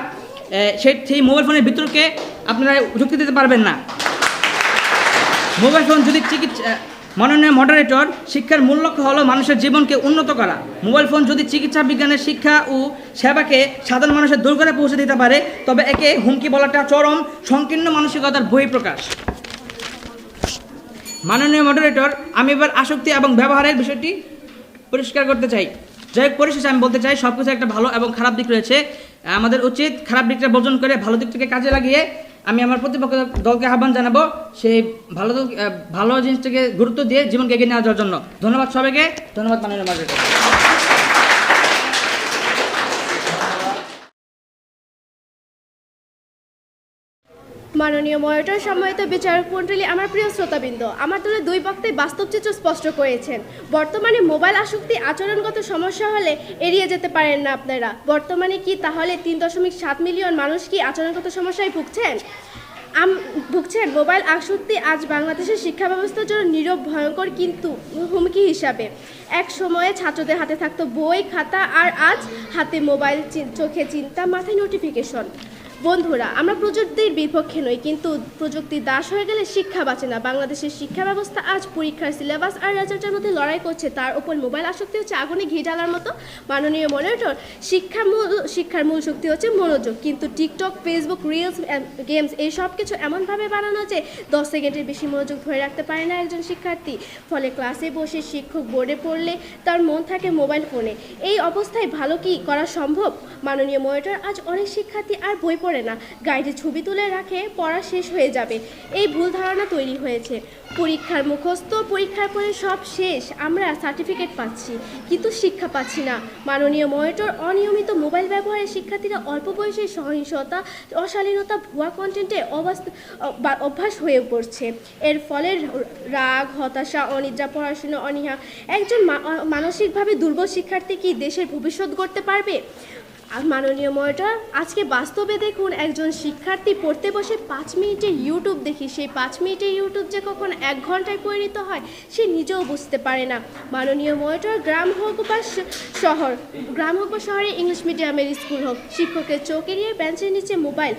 সেই মোবাইল ফোনের বিতর্কে আপনারা যুক্তি দিতে পারবেন না। মোবাইল ফোন যদি মাননীয় মডারেটর, শিক্ষার মূল লক্ষ্য হলো মানুষের জীবনকে উন্নত করা। মোবাইল ফোন যদি চিকিৎসা বিজ্ঞানের শিক্ষা ও সেবাকে সাধারণ মানুষের দোরগোড়ায় পৌঁছে দিতে পারে, তবে একে হুমকি বলাটা চরম সংকীর্ণ মানসিকতার বহিঃপ্রকাশ। মাননীয় মডারেটর, আমি এবার আসক্তি এবং ব্যবহারের বিষয়টি পরিষ্কার করতে চাই। যাই হোক, পরিশেষে আমি বলতে চাই, সব কিছু একটা ভালো এবং খারাপ দিক রয়েছে। আমাদের উচিত খারাপ দিকটা বর্জন করে ভালো দিকটাকে কাজে লাগিয়ে আমি আমার প্রতিপক্ষ দলকে আহ্বান জানাবো সেই ভালো জিনিসটাকে গুরুত্ব দিয়ে জীবনকে এগিয়ে নিয়ে যাওয়ার জন্য। ধন্যবাদ সবাইকে। ধন্যবাদ মাননীয় মডারেটর। মাননীয় মডারেটর, সম্মানিত বিচারক মণ্ডলী, আমার প্রিয় শ্রোতাবৃন্দ, আমার দলের দুই বক্তাই বাস্তব চিত্র স্পষ্ট করেছেন। বর্তমানে মোবাইল আসক্তি আচরণগত সমস্যা হলে এড়িয়ে যেতে পারেন না আপনারা। বর্তমানে কি তাহলে 3.7 মিলিয়ন মানুষ কি আচরণগত সমস্যায় ভুগছেন? মোবাইল আসক্তি আজ বাংলাদেশের শিক্ষা ব্যবস্থার জন্য নীরব, ভয়ঙ্কর কিন্তু হুমকি হিসাবে। এক সময়ে ছাত্রদের হাতে থাকতো বই, খাতা, আর আজ হাতে মোবাইল, চোখে চিন্তা, মাথায় নোটিফিকেশন। বন্ধুরা, আমরা প্রযুক্তির বিপক্ষে নই, কিন্তু প্রযুক্তি দাস হয়ে গেলে শিক্ষা বাঁচে না। বাংলাদেশের শিক্ষা ব্যবস্থা আজ পরীক্ষার সিলেবাস আর রেজাল্টের মধ্যে লড়াই করছে, তার উপর মোবাইল আসক্তি হচ্ছে আগুনে ঘি ঢালার মতো। মাননীয় মডারেটর, শিক্ষার মূল শক্তি হচ্ছে মনোযোগ, কিন্তু টিকটক, ফেসবুক, রিলস, গেমস এই সব কিছু এমনভাবে বানানো যে 10 সেকেন্ডের বেশি মনোযোগ ধরে রাখতে পারে না একজন শিক্ষার্থী। ফলে ক্লাসে বসে শিক্ষক বোর্ডে পড়লে তার মন থাকে মোবাইল ফোনে। এই অবস্থায় ভালো কি করা সম্ভব? মাননীয় মডারেটর, আজ অনেক শিক্ষার্থী আর বই পড়ে না, গাইডে ছবি তুলে রাখে পড়া শেষ হয়ে যাবে, এই ভুল ধারণা তৈরি হয়েছে। পরীক্ষার মুখস্থ, পরীক্ষার পরে সব শেষ, আমরা সার্টিফিকেট পাচ্ছি কিন্তু শিক্ষা পাচ্ছি না। মাননীয় মডারেটর, অনিয়মিত মোবাইল ব্যবহারে শিক্ষার্থীরা অল্প বয়সে সহিংসতা, অশালীনতা, ভুয়া কন্টেন্টে অভ্যাস হয়ে পড়ছে। এর ফলে রাগ, হতাশা, অনিদ্রা, পড়াশোনা অনীহা। একজন মানসিকভাবে দুর্বল শিক্ষার্থী কি দেশের ভবিষ্যৎ গড়তে পারবে? মাননীয় মডারেটর, আজকে বাস্তবে দেখুন, একজন শিক্ষার্থী পড়তে বসে 5 মিনিটের ইউটিউব দেখি, সেই 5 মিনিটের ইউটিউব যে কখন 1 ঘন্টায় পরিণত হয় সে নিজেও বুঝতে পারে না। মাননীয় মডারেটর, গ্রাম হোক বা শহরে, ইংলিশ মিডিয়ামের স্কুল হোক, শিক্ষকের চোখ এড়িয়ে বেঞ্চের নিচে মোবাইল,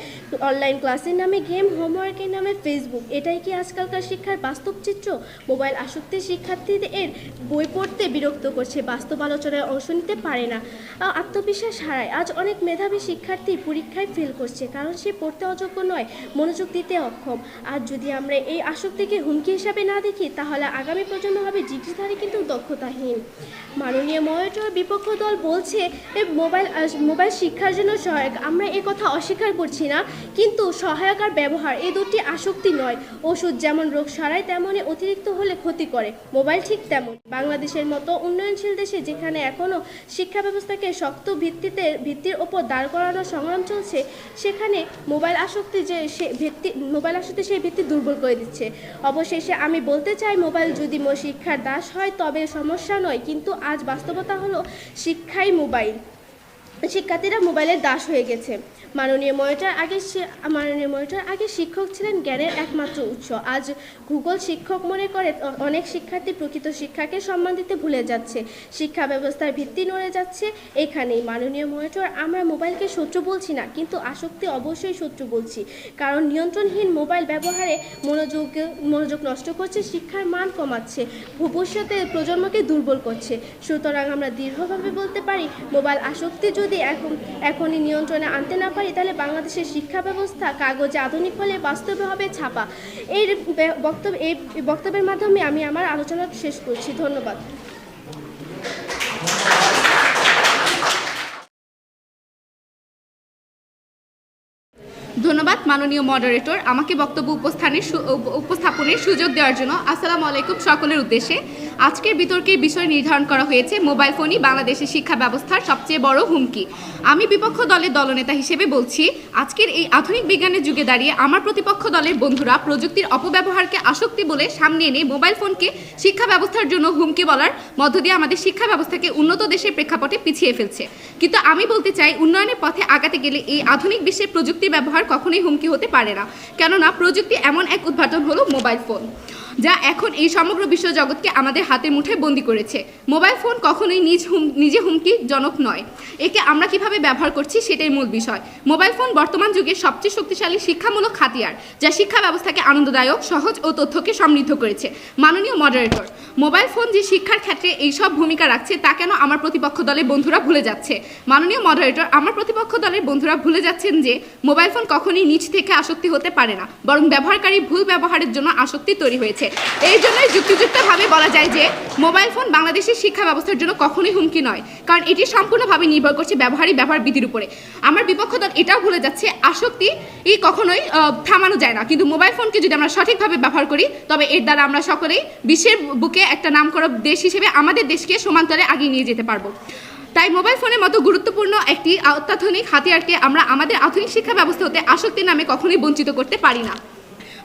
অনলাইন ক্লাসের নামে গেম, হোমওয়ার্কের নামে ফেসবুক, এটাই কি আজকালকার শিক্ষার বাস্তব চিত্র? মোবাইল আসক্তি শিক্ষার্থীদের বই পড়তে বিরক্ত করছে, বাস্তব আলোচনায় অংশ নিতে পারে না, আত্মবিশ্বাস হারায়। আজ অনেক মেধাবী শিক্ষার্থী পরীক্ষায় ফেল করছে, কারণ সে পড়তে অযোগ্য নয়, মনোযোগ দিতে অক্ষম। আর যদি আমরা এই আসক্তিকে হুমকি হিসাবে না দেখি, তাহলে আগামী প্রজন্ম হবে ডিগ্রিধারী কিন্তু দক্ষতাহীন। মাননীয় মডারেটর, বিপক্ষ দল বলছে মোবাইল শিক্ষার জন্য সহায়ক, আমরা এ কথা অস্বীকার করছি না, কিন্তু সহায়ক আর ব্যবহার এই দুটি আসক্তি নয়। ওষুধ যেমন রোগ সারায়, তেমনই অতিরিক্ত হলে ক্ষতি করে, মোবাইল ঠিক তেমন। বাংলাদেশের মতো উন্নয়নশীল দেশে, যেখানে এখনও শিক্ষা ব্যবস্থাকে শক্ত ভিত্তির ওপর দাঁড় করানোর সংগ্রাম চলছে, সেখানে মোবাইল আসক্তি সেই ভিত্তি দুর্বল করে দিচ্ছে। অবশেষে আমি বলতে চাই, মোবাইল যদি শিক্ষার দাস হয় তবে সমস্যা নয়, কিন্তু আজ বাস্তবতা হলো শিক্ষার্থীরা মোবাইলের দাস হয়ে গেছে। মাননীয় মডারেটর, আগে শিক্ষক ছিলেন জ্ঞানের একমাত্র উৎস, আজ গুগল শিক্ষক মনে করে অনেক শিক্ষার্থী প্রকৃত শিক্ষাকে সম্মান দিতে ভুলে যাচ্ছে, শিক্ষা ব্যবস্থার ভিত্তি নড়ে যাচ্ছে এখানেই। মাননীয় মডারেটর, আমরা মোবাইলকে শত্রু বলছি না, কিন্তু আসক্তি অবশ্যই শত্রু বলছি, কারণ নিয়ন্ত্রণহীন মোবাইল ব্যবহারে মনোযোগ নষ্ট করছে, শিক্ষার মান কমাচ্ছে, ভবিষ্যতে প্রজন্মকে দুর্বল করছে। সুতরাং আমরা দৃঢ়ভাবে বলতে পারি, মোবাইল আসক্তি যদি এখনই নিয়ন্ত্রণে আনতে না পারি, তাহলে বাংলাদেশের শিক্ষা ব্যবস্থা কাগজে আধুনিক হলে বাস্তবে হবে ছাপা। এই বক্তব্যের মাধ্যমে আমি আমার আলোচনা শেষ করছি। ধন্যবাদ। ধন্যবাদ মাননীয় মডারেটর আমাকে বক্তব্য উপস্থাপনের সুযোগ দেওয়ার জন্য। আসসালামু আলাইকুম সকলের উদ্দেশ্যে। আজকের বিতর্কের বিষয় নির্ধারণ করা হয়েছে মোবাইল ফোনই বাংলাদেশের শিক্ষা ব্যবস্থার সবচেয়ে বড় হুমকি। আমি বিপক্ষ দলের দলনেতা হিসেবে বলছি, আজকের এই আধুনিক বিজ্ঞানের যুগে দাঁড়িয়ে আমার প্রতিপক্ষ দলের বন্ধুরা প্রযুক্তির অপব্যবহারকে আসক্তি বলে সামনে এনে মোবাইল ফোনকে শিক্ষা ব্যবস্থার জন্য হুমকি বলার মধ্য দিয়ে আমাদের শিক্ষা ব্যবস্থাকে উন্নত দেশের প্রেক্ষাপটে পিছিয়ে ফেলছে। কিন্তু আমি বলতে চাই, উন্নয়নের পথে আগাতে গেলে এই আধুনিক বিশ্বে প্রযুক্তির ব্যবহার কখনোই হুমকি হতে পারে না। কেননা প্রযুক্তি এমন এক উদ্ভাবন হলো মোবাইল ফোন, যা এখন এই সমগ্র বিশ্বজগৎকে আমাদের হাতের মুঠোয় বন্দী করেছে। মোবাইল ফোন কখনোই নিজে হুমকিজনক নয়, একে আমরা কিভাবে ব্যবহার করছি সেটাই মূল বিষয়। মোবাইল ফোন বর্তমান যুগের সবচেয়ে শক্তিশালী শিক্ষামূলক হাতিয়ার, যা শিক্ষা ব্যবস্থাকে আনন্দদায়ক, সহজ ও তথ্যকে সমৃদ্ধ করেছে। মাননীয় মডারেটর, মোবাইল ফোন যে শিক্ষার ক্ষেত্রে এইসব ভূমিকা রাখছে তা কেন আমার প্রতিপক্ষ দলের বন্ধুরা ভুলে যাচ্ছে? মাননীয় মডারেটর, আমার প্রতিপক্ষ দলের বন্ধুরা ভুলে যাচ্ছেন যে মোবাইল ফোন কখনোই নিজ থেকে আসক্তি হতে পারে না, বরং ব্যবহারকারী ভুল ব্যবহারের জন্য আসক্তি তৈরি হয়েছে। এই জন্যই যুক্তিযুক্তভাবে বলা যায় যে মোবাইল ফোন বাংলাদেশের শিক্ষা ব্যবস্থার জন্য কখনোই হুমকি নয়, কারণ এটি সম্পূর্ণভাবে নির্ভর করছে ব্যবহার বিধির উপরে। আমার বিপক্ষ দল এটাও ভুলে যাচ্ছে আসক্তি কখনোই থামানো যায় না, কিন্তু মোবাইল ফোনকে যদি আমরা সঠিকভাবে ব্যবহার করি তবে এর দ্বারা আমরা সকলেই বিশ্বের বুকে একটা নামকরা দেশ হিসেবে আমাদের দেশকে সমান্তরে আগিয়ে নিয়ে যেতে পারবো। তাই মোবাইল ফোনের মতো গুরুত্বপূর্ণ একটি অত্যাধুনিক হাতিয়ারকে আমরা আমাদের আধুনিক শিক্ষা ব্যবস্থা হতে আসক্তির নামে কখনোই বঞ্চিত করতে পারি না।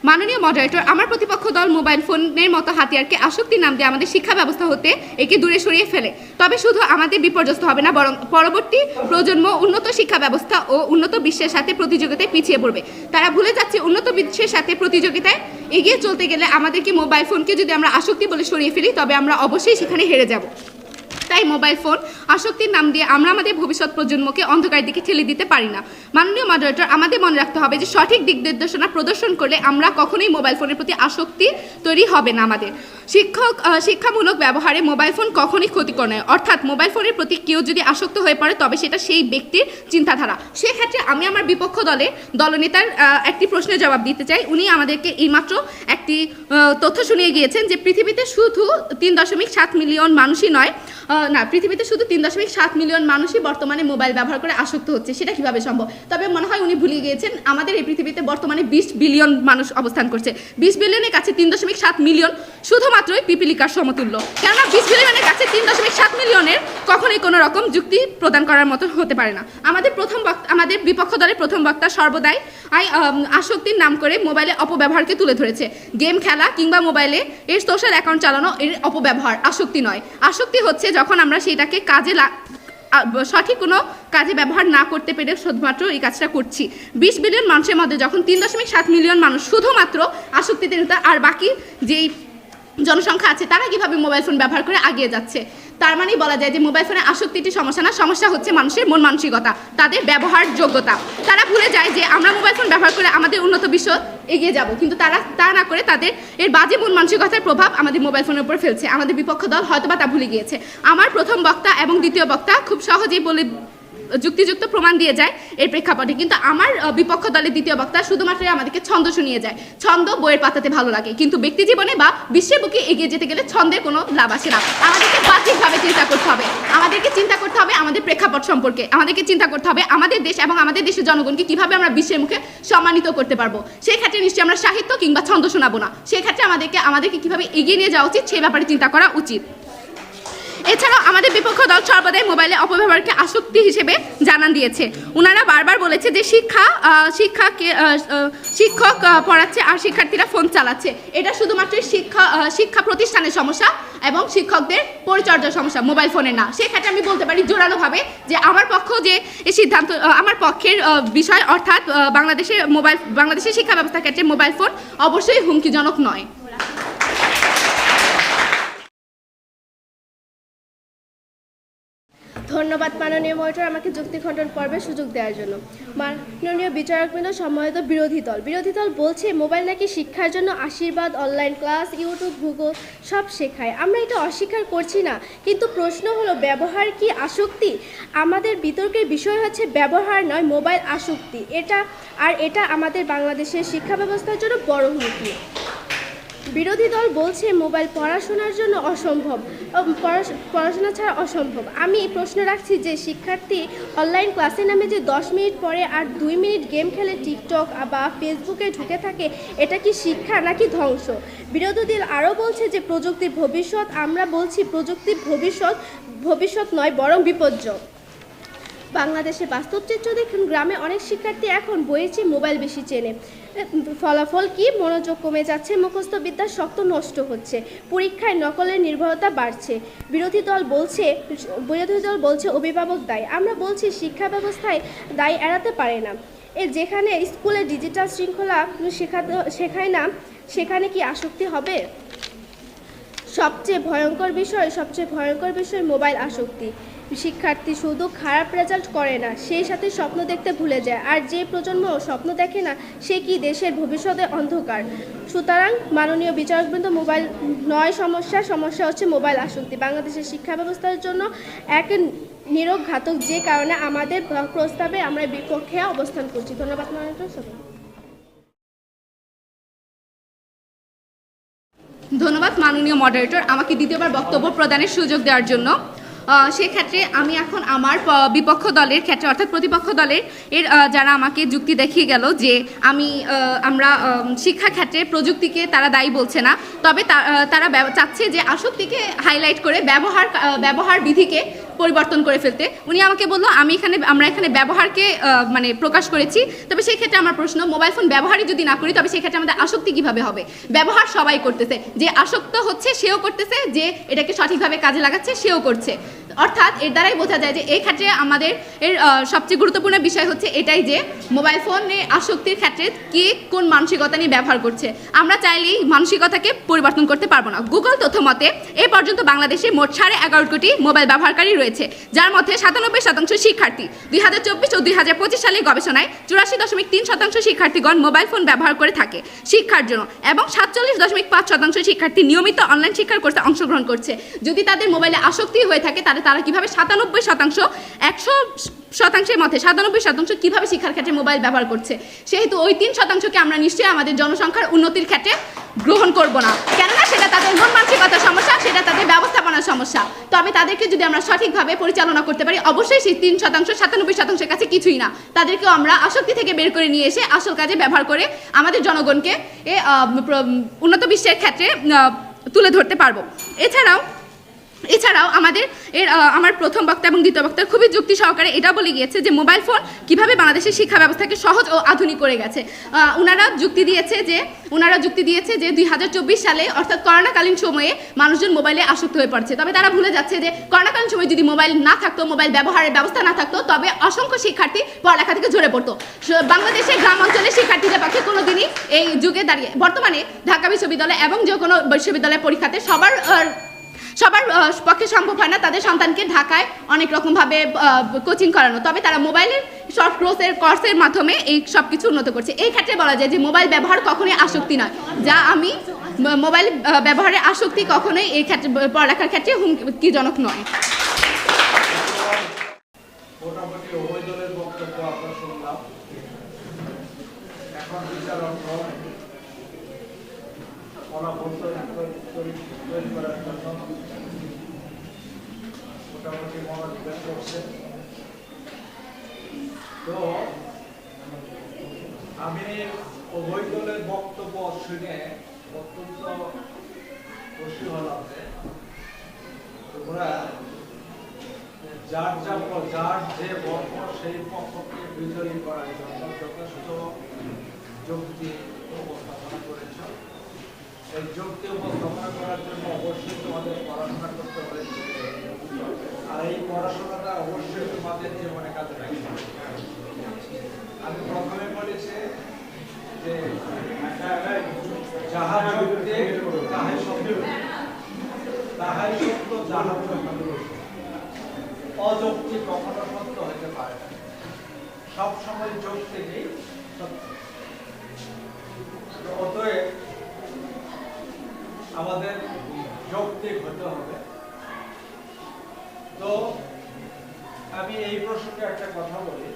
মাননীয় মডারেটর, আমার প্রতিপক্ষ দল মোবাইল ফোনের মতো হাতিয়ারকে আসক্তির নাম দিয়ে আমাদের শিক্ষা ব্যবস্থা হতে একে দূরে সরিয়ে ফেলে, তবে শুধু আমাদের বিপর্যস্ত হবে না, বরং পরবর্তী প্রজন্ম উন্নত শিক্ষা ব্যবস্থা ও উন্নত বিশ্বের সাথে প্রতিযোগিতায় পিছিয়ে পড়বে। তারা ভুলে যাচ্ছে উন্নত বিশ্বের সাথে প্রতিযোগিতায় এগিয়ে চলতে গেলে আমাদেরকে মোবাইল ফোনকে যদি আমরা আসক্তি বলে সরিয়ে ফেলি তবে আমরা অবশ্যই সেখানে হেরে যাব। তাই মোবাইল ফোন আসক্তির নাম দিয়ে আমরা আমাদের ভবিষ্যৎ প্রজন্মকে অন্ধকারের দিকে ঠেলে দিতে পারি না। মাননীয় মডারেটর, আমাদের মনে রাখতে হবে যে সঠিক দিক নির্দেশনা প্রদর্শন করলে আমরা কখনোই মোবাইল ফোনের প্রতি আসক্তি তৈরি হবে না আমাদের। শিক্ষামূলক ব্যবহারে মোবাইল ফোন কখনোই ক্ষতিকর নয়, অর্থাৎ মোবাইল ফোনের প্রতি কেউ যদি আসক্ত হয়ে পড়ে তবে সেটা সেই ব্যক্তির চিন্তাধারা। সেক্ষেত্রে আমি আমার বিপক্ষ দলনেতার একটি প্রশ্নের জবাব দিতে চাই। উনি আমাদেরকে এইমাত্র একটি তথ্য শুনিয়ে গিয়েছেন যে পৃথিবীতে শুধু 3.7 মিলিয়ন মানুষই নয়, পৃথিবীতে শুধু 3.7 মিলিয়ন মানুষই বর্তমানে মোবাইল ব্যবহার করে আসক্ত হচ্ছে। সেটা কিভাবে সম্ভব? তবে মনে হয় উনি ভুলে গিয়েছেন আমাদের এই পৃথিবীতে বর্তমানে 20 বিলিয়ন মানুষ অবস্থান করছে। 20 বিলিয়নের কাছে 3.7 মিলিয়ন শুধুমাত্রই পিপিলিকার সমতুল্য। কেননা 20 বিলিয়নের কাছে 3.7 মিলিয়নের কখনোই কোনো রকম যুক্তি প্রদান করার মতো হতে পারে না। আমাদের বিপক্ষ দলের প্রথম বক্তা সর্বদাই আসক্তির নাম করে মোবাইলে অপব্যবহারকে তুলে ধরেছে। গেম খেলা কিংবা মোবাইলে এর সোশ্যাল অ্যাকাউন্ট চালানো এর অপব্যবহার, আসক্তি নয়। আসক্তি হচ্ছে যখন আমরা সেটাকে সঠিক কোনো কাজে ব্যবহার না করতে পেরে শুধুমাত্র এই কাজটা করছি। 20 বিলিয়ন মানুষের মধ্যে যখন 3.7 মিলিয়ন মানুষ শুধুমাত্র আসক্তিতে, আর বাকি যেই জনসংখ্যা আছে তারা কিভাবে মোবাইল ফোন ব্যবহার করে এগিয়ে যাচ্ছে, তার মানেই বলা যায় যে মোবাইল ফোনের আসক্তিটি সমস্যা না, সমস্যা হচ্ছে মানুষের মন মানসিকতা, তাদের ব্যবহার যোগ্যতা। তারা ভুলে যায় যে আমরা মোবাইল ফোন ব্যবহার করে আমাদের উন্নত বিশ্ব এগিয়ে যাব, কিন্তু তারা তা না করে তাদের এর বাজে মন মানসিকতার প্রভাব আমাদের মোবাইল ফোনের উপর ফেলছে। আমাদের বিপক্ষ দল হয়তোবা তা ভুলে গিয়েছে। আমার প্রথম বক্তা এবং দ্বিতীয় বক্তা খুব সহজেই বলে যুক্তিযুক্ত প্রমাণ দিয়ে যায় এর প্রেক্ষাপটে, কিন্তু আমার বিপক্ষ দলের দ্বিতীয় বক্তা শুধুমাত্র আমাদেরকে ছন্দ শুনিয়ে যায়। ছন্দ বইয়ের পাতাতে ভালো লাগে, কিন্তু ব্যক্তি জীবনে বা বিশ্বের বুকে এগিয়ে যেতে গেলে ছন্দের কোনো লাভ আসে না। আমাদেরকে বাহ্যিকভাবে চিন্তা করতে হবে, আমাদেরকে চিন্তা করতে হবে আমাদের প্রেক্ষাপট সম্পর্কে, আমাদেরকে চিন্তা করতে হবে আমাদের দেশ এবং আমাদের দেশের জনগণকে কিভাবে আমরা বিশ্বের মুখে সম্মানিত করতে পারবো। সেই ক্ষেত্রে নিশ্চয়ই আমরা সাহিত্য কিংবা ছন্দ শোনাবো না, সেই ক্ষেত্রে আমাদেরকে কিভাবে এগিয়ে নিয়ে যাওয়া উচিত সেই ব্যাপারে চিন্তা করা উচিত। এছাড়াও আমাদের বিপক্ষ দল সর্বদাই মোবাইলে অপব্যবহারকে আসক্তি হিসেবে জানান দিয়েছে। ওনারা বারবার বলেছে যে শিক্ষক পড়াচ্ছে আর শিক্ষার্থীরা ফোন চালাচ্ছে। এটা শুধুমাত্র শিক্ষা প্রতিষ্ঠানের সমস্যা এবং শিক্ষকদের পরিচর্যার সমস্যা, মোবাইল ফোনের না। সেক্ষেত্রে আমি বলতে পারি জোরালোভাবে যে আমার পক্ষের বিষয়, অর্থাৎ বাংলাদেশের শিক্ষা ব্যবস্থার ক্ষেত্রে মোবাইল ফোন অবশ্যই হুমকিজনক নয়। ধন্যবাদ মাননীয় মডারেটর আমাকে যুক্তি খণ্ডন পর্বে সুযোগ দেওয়ার জন্য। মাননীয় বিচারকবৃন্দ, সম্মানিত বিরোধী দল বলছে মোবাইল নাকি শিক্ষার জন্য আশীর্বাদ, অনলাইন ক্লাস, ইউটিউব, গুগল সব শেখায়। আমরা এটা অস্বীকার করছি না, কিন্তু প্রশ্ন হলো ব্যবহার কি আসক্তি? আমাদের বিতর্কের বিষয় হচ্ছে ব্যবহার নয়, মোবাইল আসক্তি। এটা আমাদের বাংলাদেশের শিক্ষা ব্যবস্থার জন্য বড় হুমকি। বিরোধী দল বলছে মোবাইল পড়াশোনার জন্য অসম্ভব, পড়াশোনা ছাড়া অসম্ভব। আমি প্রশ্ন রাখছি যে শিক্ষার্থী অনলাইন ক্লাসে নামে যে 10 মিনিট পরে আর 2 মিনিট গেম খেলে টিকটক বা ফেসবুকে ঢুকে থাকে, এটা কি শিক্ষা নাকি ধ্বংস? বিরোধী দল আরও বলছে যে প্রযুক্তির ভবিষ্যৎ। আমরা বলছি প্রযুক্তির ভবিষ্যৎ নয়, বরং বিপজ্জনক। বাংলাদেশে বাস্তব চিত্র দেখুন, গ্রামে অনেক শিক্ষার্থী এখন বইয়ের চেয়ে মোবাইল বেশি চেনে। ফলাফল কি? মনোযোগ কমে যাচ্ছে, মুখস্থ বিদ্যার শক্ত নষ্ট হচ্ছে, পরীক্ষায় নকলের নির্ভরতা বাড়ছে। বিরোধী দল বলছে অভিভাবক দায়ী। আমরা বলছি শিক্ষা ব্যবস্থায় দায়ী এড়াতে পারে না। যেখানে স্কুলে ডিজিটাল শৃঙ্খলা শেখায় না, সেখানে কি আসক্তি হবে? সবচেয়ে ভয়ঙ্কর বিষয় মোবাইল আসক্তি। শিক্ষার্থী শুধু খারাপ রেজাল্ট করে না, সেই সাথে স্বপ্ন দেখতে ভুলে যায়। আর যে প্রজন্ম স্বপ্ন দেখে না, সে কি দেশের ভবিষ্যতে অন্ধকার। সুতরাং মাননীয় বিচারকবৃন্দ, মোবাইল নয় সমস্যা হচ্ছে মোবাইল আসক্তি। বাংলাদেশের শিক্ষা ব্যবস্থার জন্য এক নীরব ঘাতক, যে কারণে আমাদের প্রস্তাবে আমরা বিপক্ষে অবস্থান করছি। ধন্যবাদ মাননীয় সভা। ধন্যবাদ মাননীয় মডারেটর আমাকে দ্বিতীয়বার বক্তব্য প্রদানের সুযোগ দেওয়ার জন্য। সেক্ষেত্রে আমি এখন আমার বিপক্ষ দলের ক্ষেত্রে অর্থাৎ প্রতিপক্ষ দলের যারা আমাকে যুক্তি দেখিয়ে গেল যে আমরা শিক্ষা ক্ষেত্রে প্রযুক্তিকে তারা দায়ী বলছে না, তবে তারা চাচ্ছে যে আসক্তিকে হাইলাইট করে ব্যবহার বিধিকে পরিবর্তন করে ফেলতে। উনি আমাকে বললো আমরা এখানে ব্যবহারকে মানে প্রকাশ করেছি। তবে সেই ক্ষেত্রে আমার প্রশ্ন, মোবাইল ফোন ব্যবহারই যদি না করি তবে সেই ক্ষেত্রে আমাদের আসক্তি কিভাবে হবে? ব্যবহার সবাই করতেছে, যে আসক্ত হচ্ছে সেও করতেছে, যে এটাকে সঠিকভাবে কাজে লাগাচ্ছে সেও করছে। অর্থাৎ এর দ্বারাই বোঝা যায় যে এই ক্ষেত্রে আমাদের সবচেয়ে গুরুত্বপূর্ণ বিষয় হচ্ছে এটাই যে মোবাইল ফোনে আসক্তির ক্ষেত্রে কে কোন মানসিকতা নিয়ে ব্যবহার করছে। আমরা চাইলেই মানসিকতাকে পরিবর্তন করতে পারবো না। গুগল তথ্য মতে এ পর্যন্ত বাংলাদেশে মোট 11.5 কোটি মোবাইল ব্যবহারকারী রয়েছে, যার মধ্যে 97% শিক্ষার্থী। 2024 ও 2025 সালের গবেষণায় 84.3% শিক্ষার্থীগণ মোবাইল ফোন ব্যবহার করে থাকে শিক্ষার জন্য, এবং 47.5% শিক্ষার্থী নিয়মিত অনলাইন শিক্ষার কোর্সে অংশগ্রহণ করছে। যদি তাদের মোবাইলে আসক্তি হয়ে থাকে তাহলে তারা কিভাবে 97% 100%-এর মধ্যে 97% কিভাবে শিক্ষার ক্ষেত্রে মোবাইল ব্যবহার করছে? সেহেতু ওই 3%কে আমরা নিশ্চয়ই আমাদের জনসংখ্যার উন্নতির ক্ষেত্রে গ্রহণ করব না, কেননা সেটা তাদের মন মানসিকতার সমস্যা, সেটা তাদের ব্যবস্থাপনার সমস্যা। তবে তাদেরকে যদি আমরা সঠিকভাবে পরিচালনা করতে পারি, অবশ্যই সেই 3% 97%-এর কাছে কিছুই না। তাদেরকেও আমরা আসক্তি থেকে বের করে নিয়ে এসে আসল কাজে ব্যবহার করে আমাদের জনগণকে উন্নত বিশ্বের ক্ষেত্রে তুলে ধরতে পারবো। এছাড়াও আমার প্রথম বক্তা এবং দ্বিতীয় বক্তা খুবই যুক্তি সহকারে এটা বলে গিয়েছে যে মোবাইল ফোন কিভাবে বাংলাদেশের শিক্ষা ব্যবস্থাকে সহজ ও আধুনিক করে গেছে। ওনারা যুক্তি দিয়েছে যে 2024 সালে অর্থাৎ করোনাকালীন সময়ে মানুষজন মোবাইলে আসক্ত হয়ে পড়ছে। তবে তারা ভুলে যাচ্ছে যে করোনাকালীন সময়ে যদি মোবাইল না থাকতো, মোবাইল ব্যবহারের ব্যবস্থা না থাকতো, তবে অসংখ্য শিক্ষার্থী পড়ালেখা থেকে ঝরে পড়তো। বাংলাদেশের গ্রাম অঞ্চলের শিক্ষার্থীদের পক্ষে কোনোদিনই এই যুগে দাঁড়িয়ে বর্তমানে ঢাকা বিশ্ববিদ্যালয় এবং যে কোনো বিশ্ববিদ্যালয়ের পরীক্ষাতে সবার পক্ষে সম্ভব হয় না তাদের সন্তানকে ঢাকায় অনেক রকমভাবে কোচিং করানো। তবে তারা মোবাইলের শর্ট কোর্সের মাধ্যমে এই সব কিছু উন্নত করছে। এই ক্ষেত্রে বলা যায় যে মোবাইল ব্যবহার কখনোই আসক্তি নয়, মোবাইল ব্যবহারের আসক্তি কখনোই এই ক্ষেত্রে পড়ালেখার ক্ষেত্রে হুমকিজনক নয়। মোটামুটি উভয় দলের বক্তব্য আমরা শুনলাম। এখন বিচারক ফলাফল তৈরি করার জন্য মোটামুটি মনোনিবেশ করছে। তো আমি উভয় দলের বক্তব্য শুনে অত্যন্ত খুশি হলাম যে তোমরা যার যে পক্ষ সেই পক্ষকে বিজয়ী করার জন্য যথেষ্ট যুক্তি উপস্থাপনা করেছ। এই যুক্তি উপস্থাপনা করার জন্য অবশ্যই তোমাদের পড়াশোনা করতে হয়েছে, আর এই পড়াশোনাটা অবশ্যই তোমাদের জীবনে কাজে লাগবে। আমি প্রথমে বলেছি যে যাহা যুক্তি তাহাই সত্য, যাহা অযুক্তি কখনো সত্য হতে পারে না। সবসময় যুক্তি নেই সত্য। অতএব আমাদের যৌক্তিক হতে হবে। তো আমি এই প্রসঙ্গে একটা কথা বলি।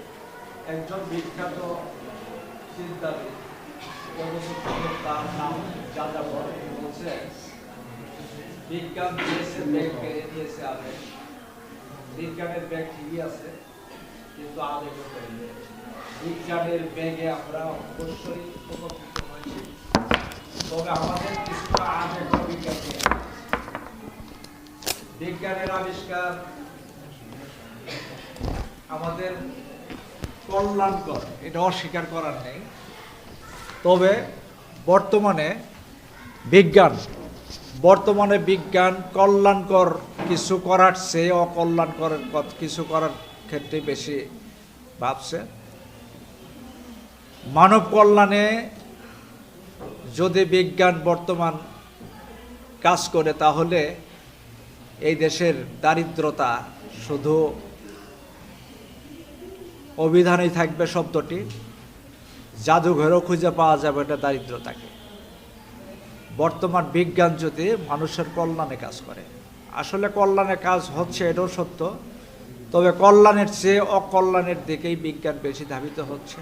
একজন বিখ্যাত চিন্তাবিদ, তার নাম যাযাবর, বলছেন হচ্ছে বিজ্ঞান দিয়েছে, ব্যাগ কেড়ে নিয়েছে আবেগ। বিজ্ঞানের ব্যাগ ঠিকই আছে, কিন্তু আবেগও কেড়ে নিয়েছে। বিজ্ঞানের ব্যাগে আমরা অবশ্যই উপকৃত হয়েছি, তবে আমাদের কিছুটা আবেগ বিজ্ঞান নিয়ে। বিজ্ঞানের আবিষ্কার আমাদের কল্যাণকর, এটা অস্বীকার করার নেই। তবে বর্তমানে বিজ্ঞান কল্যাণকর কিছু করার চেয়ে অকল্যাণকর কিছু করার ক্ষেত্রে বেশি ভাবছে। মানব কল্যাণে যদি বিজ্ঞান বর্তমান কাজ করে, তাহলে এই দেশের দারিদ্রতা শুধু অভিধানেই থাকবে শব্দটি, জাদুঘরেও খুঁজে পাওয়া যাবে এটা দারিদ্রতাকে। বর্তমান বিজ্ঞান যদি মানুষের কল্যাণে কাজ করে, আসলে কল্যাণে কাজ হচ্ছে এটাও সত্য, তবে কল্যাণের চেয়ে অকল্যাণের দিকেই বিজ্ঞান বেশি ধাবিত হচ্ছে।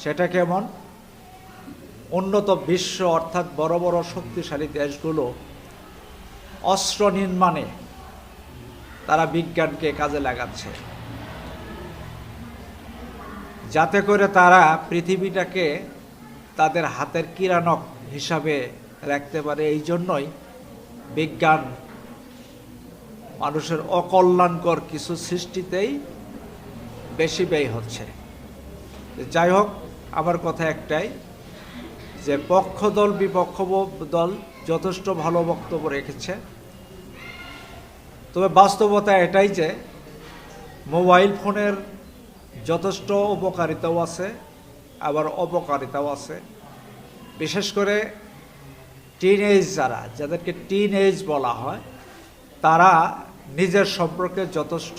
সেটা কেমন? উন্নত বিশ্ব অর্থাৎ বড় বড় শক্তিশালী দেশগুলো অস্ত্র নির্মাণে তারা বিজ্ঞানকে কাজে লাগাচ্ছে, যাতে করে তারা পৃথিবীটাকে তাদের হাতের কিরানক হিসাবে রাখতে পারে। এই জন্যই বিজ্ঞান মানুষের অকল্যাণকর কিছু সৃষ্টিতেই বেশি ব্যয় হচ্ছে। যাই হোক, আমার কথা একটাই, যে পক্ষ দল বিপক্ষ দল যথেষ্ট ভালো বক্তব্য রেখেছে, তবে বাস্তবতা এটাই যে মোবাইল ফোনের যথেষ্ট উপকারিতাও আছে, আবার অপকারিতাও আছে। বিশেষ করে টিনএজ যাদেরকে টিনএজ বলা হয়, তারা নিজের সম্পর্কে যথেষ্ট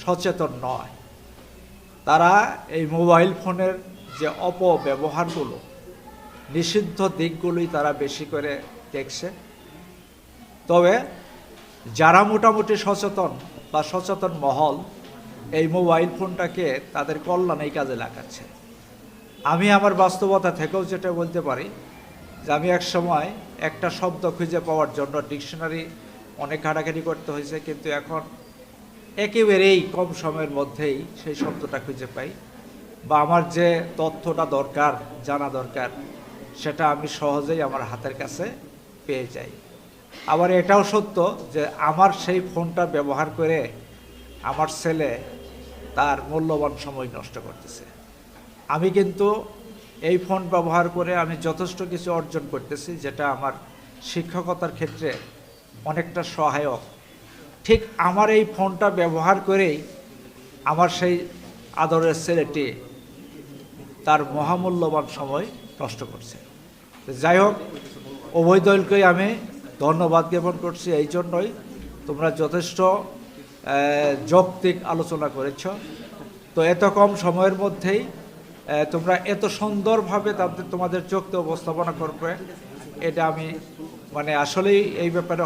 সচেতন নয়। তারা এই মোবাইল ফোনের যে অপব্যবহারগুলো, নিষিদ্ধ দিকগুলোই তারা বেশি করে দেখছে। তবে যারা মোটামুটি সচেতন বা সচেতন মহল, এই মোবাইল ফোনটাকে তাদের কল্যাণেই কাজে লাগাচ্ছে। আমি আমার বাস্তবতা থেকেও যেটা বলতে পারি, যে আমি এক সময় একটা শব্দ খুঁজে পাওয়ার জন্য ডিকশনারি অনেক ঘাটাঘাটি করতে হয়েছে, কিন্তু এখন একেবারেই কম সময়ের মধ্যেই সেই শব্দটা খুঁজে পাই, বা আমার যে তথ্যটা দরকার, জানা দরকার, সেটা আমি সহজেই আমার হাতের কাছে পেয়ে যাই। আবার এটাও সত্য যে আমার সেই ফোনটা ব্যবহার করে আমার ছেলে তার মূল্যবান সময় নষ্ট করতেছে। আমি কিন্তু এই ফোন ব্যবহার করে আমি যথেষ্ট কিছু অর্জন করতেছি, যেটা আমার শিক্ষকতার ক্ষেত্রে অনেকটা সহায়ক। ঠিক আমার এই ফোনটা ব্যবহার করেই আমার সেই আদরের ছেলেটি তার মহামূল্যবান সময় নষ্ট করছে। যাই হোক, উভয় দলকেই আমি ধন্যবাদ জ্ঞাপন করছি। এই জন্যই তোমরা যথেষ্ট যৌক্তিক আলোচনা করেছ। তো এত কম সময়ের মধ্যেই তোমরা এত সুন্দরভাবে তোমাদের যুক্তি উপস্থাপনা করবে, এটা আমি আসলেই এই ব্যাপারে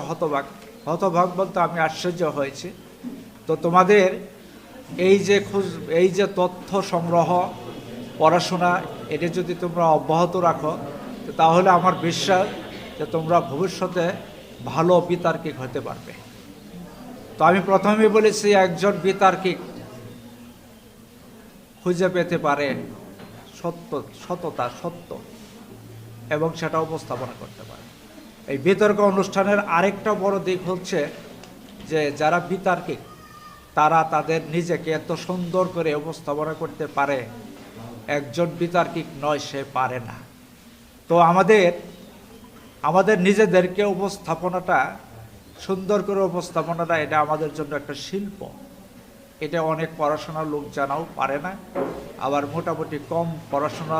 হতভাগ বলতে আমি আশ্চর্য হয়েছি। তো তোমাদের এই যে তথ্য সংগ্রহ, পড়াশোনা, এটা যদি তোমরা অব্যাহত রাখো, তাহলে আমার বিশ্বাস যে তোমরা ভবিষ্যতে ভালো বিতার্কিক হতে পারবে। তো আমি প্রথমেই বলেছি, একজন বিতার্কিক খুঁজে পেতে পারে সত্য এবং সেটা উপস্থাপনা করতে পারে। এই বিতর্ক অনুষ্ঠানের আরেকটা বড় দিক হচ্ছে যে যারা বিতার্কিক তারা তাদের নিজেকে এত সুন্দর করে উপস্থাপনা করতে পারে, একজন বিতার্কিক নয় সে পারে না। তো আমাদের নিজেদেরকে উপস্থাপনাটা সুন্দর করে উপস্থাপনাটা এটা আমাদের জন্য একটা শিল্প। এটা অনেক পড়াশোনার লোক জানাও পারে না, আবার মোটামুটি কম পড়াশোনা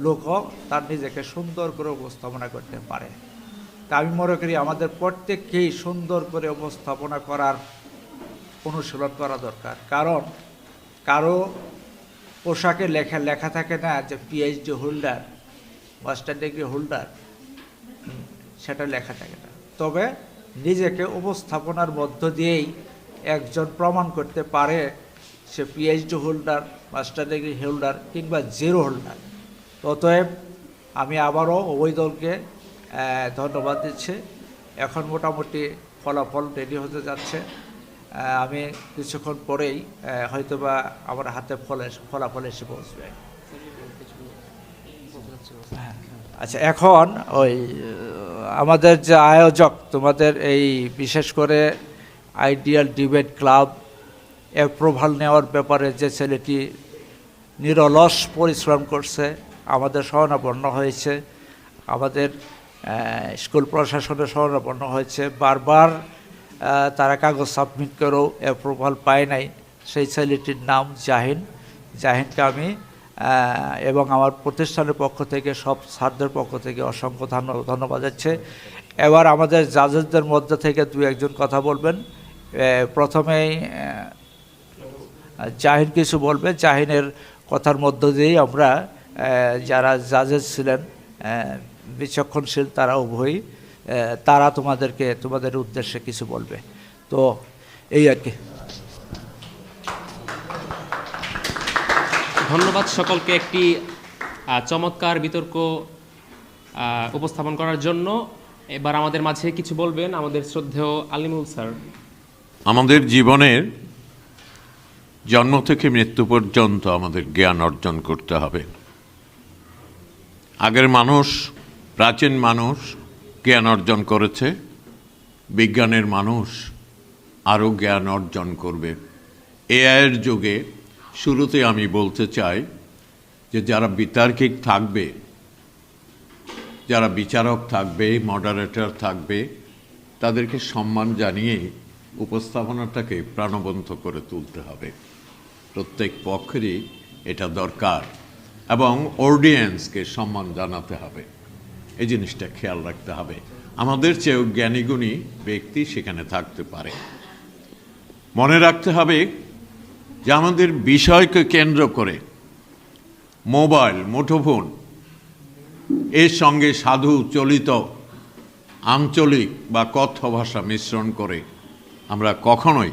লোকও তার নিজেকে সুন্দর করে উপস্থাপনা করতে পারে। তা আমি মনে করি আমাদের প্রত্যেককেই সুন্দর করে উপস্থাপনা করার অনুশীলন করা দরকার। কারণ কারো পোশাকে লেখা থাকে না যে PhD holder, master degree holder, সেটা লেখা থাকে না। তবে নিজেকে উপস্থাপনার মধ্য দিয়েই একজন প্রমাণ করতে পারে সে PhD holder, master degree holder কিংবা জিরো হোল্ডার। অতএব আমি আবারও ওই দলকে ধন্যবাদ দিচ্ছি। এখন মোটামুটি ফলাফল রেডি হতে যাচ্ছে। আমি কিছুক্ষণ পরেই হয়তোবা আমার হাতে ফলাফল এসে পৌঁছবে। আচ্ছা, এখন ওই আমাদের যে আয়োজক, তোমাদের এই বিশেষ করে আইডিয়াল ডিবেট ক্লাব অ্যাপ্রুভাল নেওয়ার ব্যাপারে যে ছেলেটি নিরলস পরিশ্রম করছে, আমাদের শরণাপন্ন হয়েছে, আমাদের স্কুল প্রশাসনের শরণাপন্ন হয়েছে, বারবার তারা কাগজ সাবমিট করেও অ্যাপ্রুভাল পায় নাই, সেই ছেলেটির নাম জাহিন। জাহিনকে আমি এবং আমার প্রতিষ্ঠানের পক্ষ থেকে, সব স্যারদের পক্ষ থেকে অসংখ্য ধন্যবাদ যাচ্ছে। এবার আমাদের জাজেসদের মধ্যে থেকে 2-1 জন কথা বলবেন। প্রথমেই জাহিন কিছু বলবে। জাহিনের কথার মধ্য দিয়েই আমরা যারা জাজেস ছিলেন বিচক্ষণশীল, তারা উভয়ই, তারা তোমাদের উদ্দেশ্যে কিছু বলবে। তো এই আর কি। ধন্যবাদ সকলকে একটি চমৎকার বিতর্ক উপস্থাপন করার জন্য। এবার আমাদের মাঝে কিছু বলবেন আমাদের শ্রদ্ধেয় আলিমুল স্যার। আমাদের জীবনের জন্ম থেকে মৃত্যু পর্যন্ত আমাদের জ্ঞান অর্জন করতে হবে। আগের মানুষ, প্রাচীন মানুষ জ্ঞান অর্জন করেছে, বিজ্ঞানের মানুষ আরও জ্ঞান অর্জন করবে। এআইয়ের যুগে শুরুতে আমি বলতে চাই যে যারা বিতার্কিক থাকবে, যারা বিচারক থাকবে, মডারেটর থাকবে, তাদেরকে সম্মান জানিয়ে উপস্থাপনাটাকে প্রাণবন্ত করে তুলতে হবে। প্রত্যেক পক্ষেরই এটা দরকার এবং অডিয়েন্সকে সম্মান জানাতে হবে। এই জিনিসটা খেয়াল রাখতে হবে। আমাদের চেয়েও জ্ঞানীগুণী ব্যক্তি সেখানে থাকতে পারে। মনে রাখতে হবে যে আমাদের বিষয়কে কেন্দ্র করে মোবাইল, মুঠোফোন, এর সঙ্গে সাধু চলিত আঞ্চলিক বা কথ্য ভাষা মিশ্রণ করে আমরা কখনোই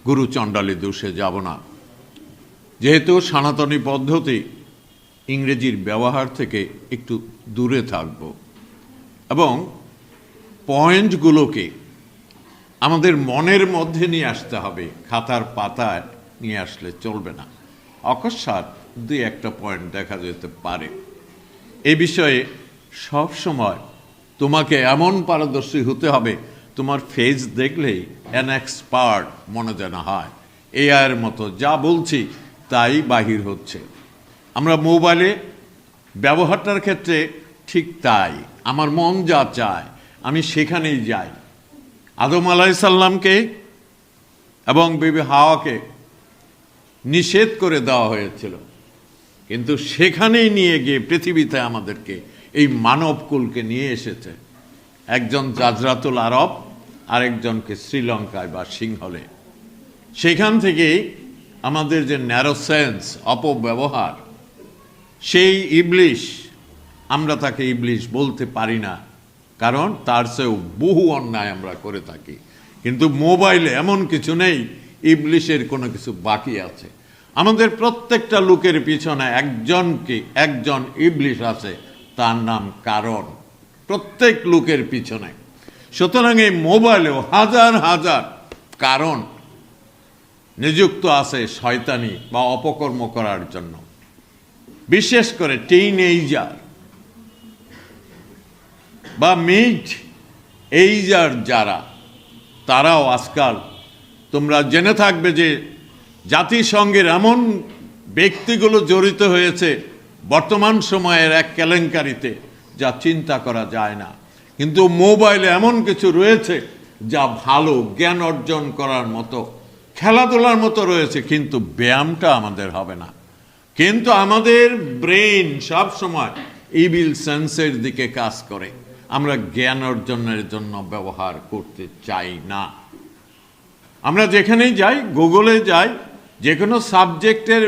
গুরুচণ্ডালী দোষে যাব না। যেহেতু সনাতনী পদ্ধতি, ইংরেজির ব্যবহার থেকে একটু দূরে থাকব এবং পয়েন্টগুলোকে আমাদের মনের মধ্যে নিয়ে আসতে হবে, খাতার পাতায় নিয়ে আসলে চলবে না। অকস্মাৎ 2-1টা পয়েন্ট দেখা যেতে পারে। এই বিষয়ে সব সময় তোমাকে এমন পারদর্শী হতে হবে, তোমার ফেস দেখলেই অ্যান এক্সপার্ট মনে যেন হয়। এআইয়ের মতো যা বলছি তাই বাহির হচ্ছে। আমরা মোবাইলে ব্যবহারটার ক্ষেত্রে ঠিক তাই, আমার মন যা চায় আমি সেখানেই যাই। আদম আলাইসাল্লামকে এবং বিবি হাওয়াকে নিষেধ করে দেওয়া হয়েছিল, কিন্তু সেখানেই নিয়ে গিয়ে পৃথিবীতে আমাদেরকে এই মানবকুলকে নিয়ে এসেছে। একজন জাজরাতুল আরব, আরেকজনকে শ্রীলঙ্কায় বা সিংহলে। সেখান থেকেই আমাদের যে ন্যারো সেন্স, অপব্যবহার, সেই ইবলিশ, আমরা তাকে ইবলিশ বলতে পারি না, কারণ তার চেয়েও বহু অন্যায় আমরা করে থাকি। কিন্তু মোবাইলে এমন কিছু নেই ইবলিশের কোনো কিছু বাকি আছে। আমাদের প্রত্যেকটা লোকের পিছনে একজন ইবলিশ আছে, তার নাম কারণ, প্রত্যেক লোকের পিছনে। সুতরাং এই মোবাইলেও হাজার হাজার কারণ নিযুক্ত আছে শয়তানি বা অপকর্ম করার জন্য। বিশেষ করে টিনএজার বা মিড এইজার যারা, তারাও আজকাল তোমরা জেনে থাকবে যে জাতিসংঘের এমন ব্যক্তিগুলো জড়িত হয়েছে বর্তমান সময়ের এক কেলেঙ্কারিতে যা চিন্তা করা যায় না। কিন্তু মোবাইলে এমন কিছু রয়েছে যা ভালো, জ্ঞান অর্জন করার মতো, খেলাধুলার মতো রয়েছে, কিন্তু ব্যায়ামটা আমাদের হবে না। কিন্তু আমাদের ব্রেন সব সময় ইভিল সেন্সের দিকে কাজ করে, আমরা জ্ঞান অর্জনের জন্য ব্যবহার করতে চাই না। আমরা যেখানেই যাই, গুগলে যাই, যে কোনো সাবজেক্টের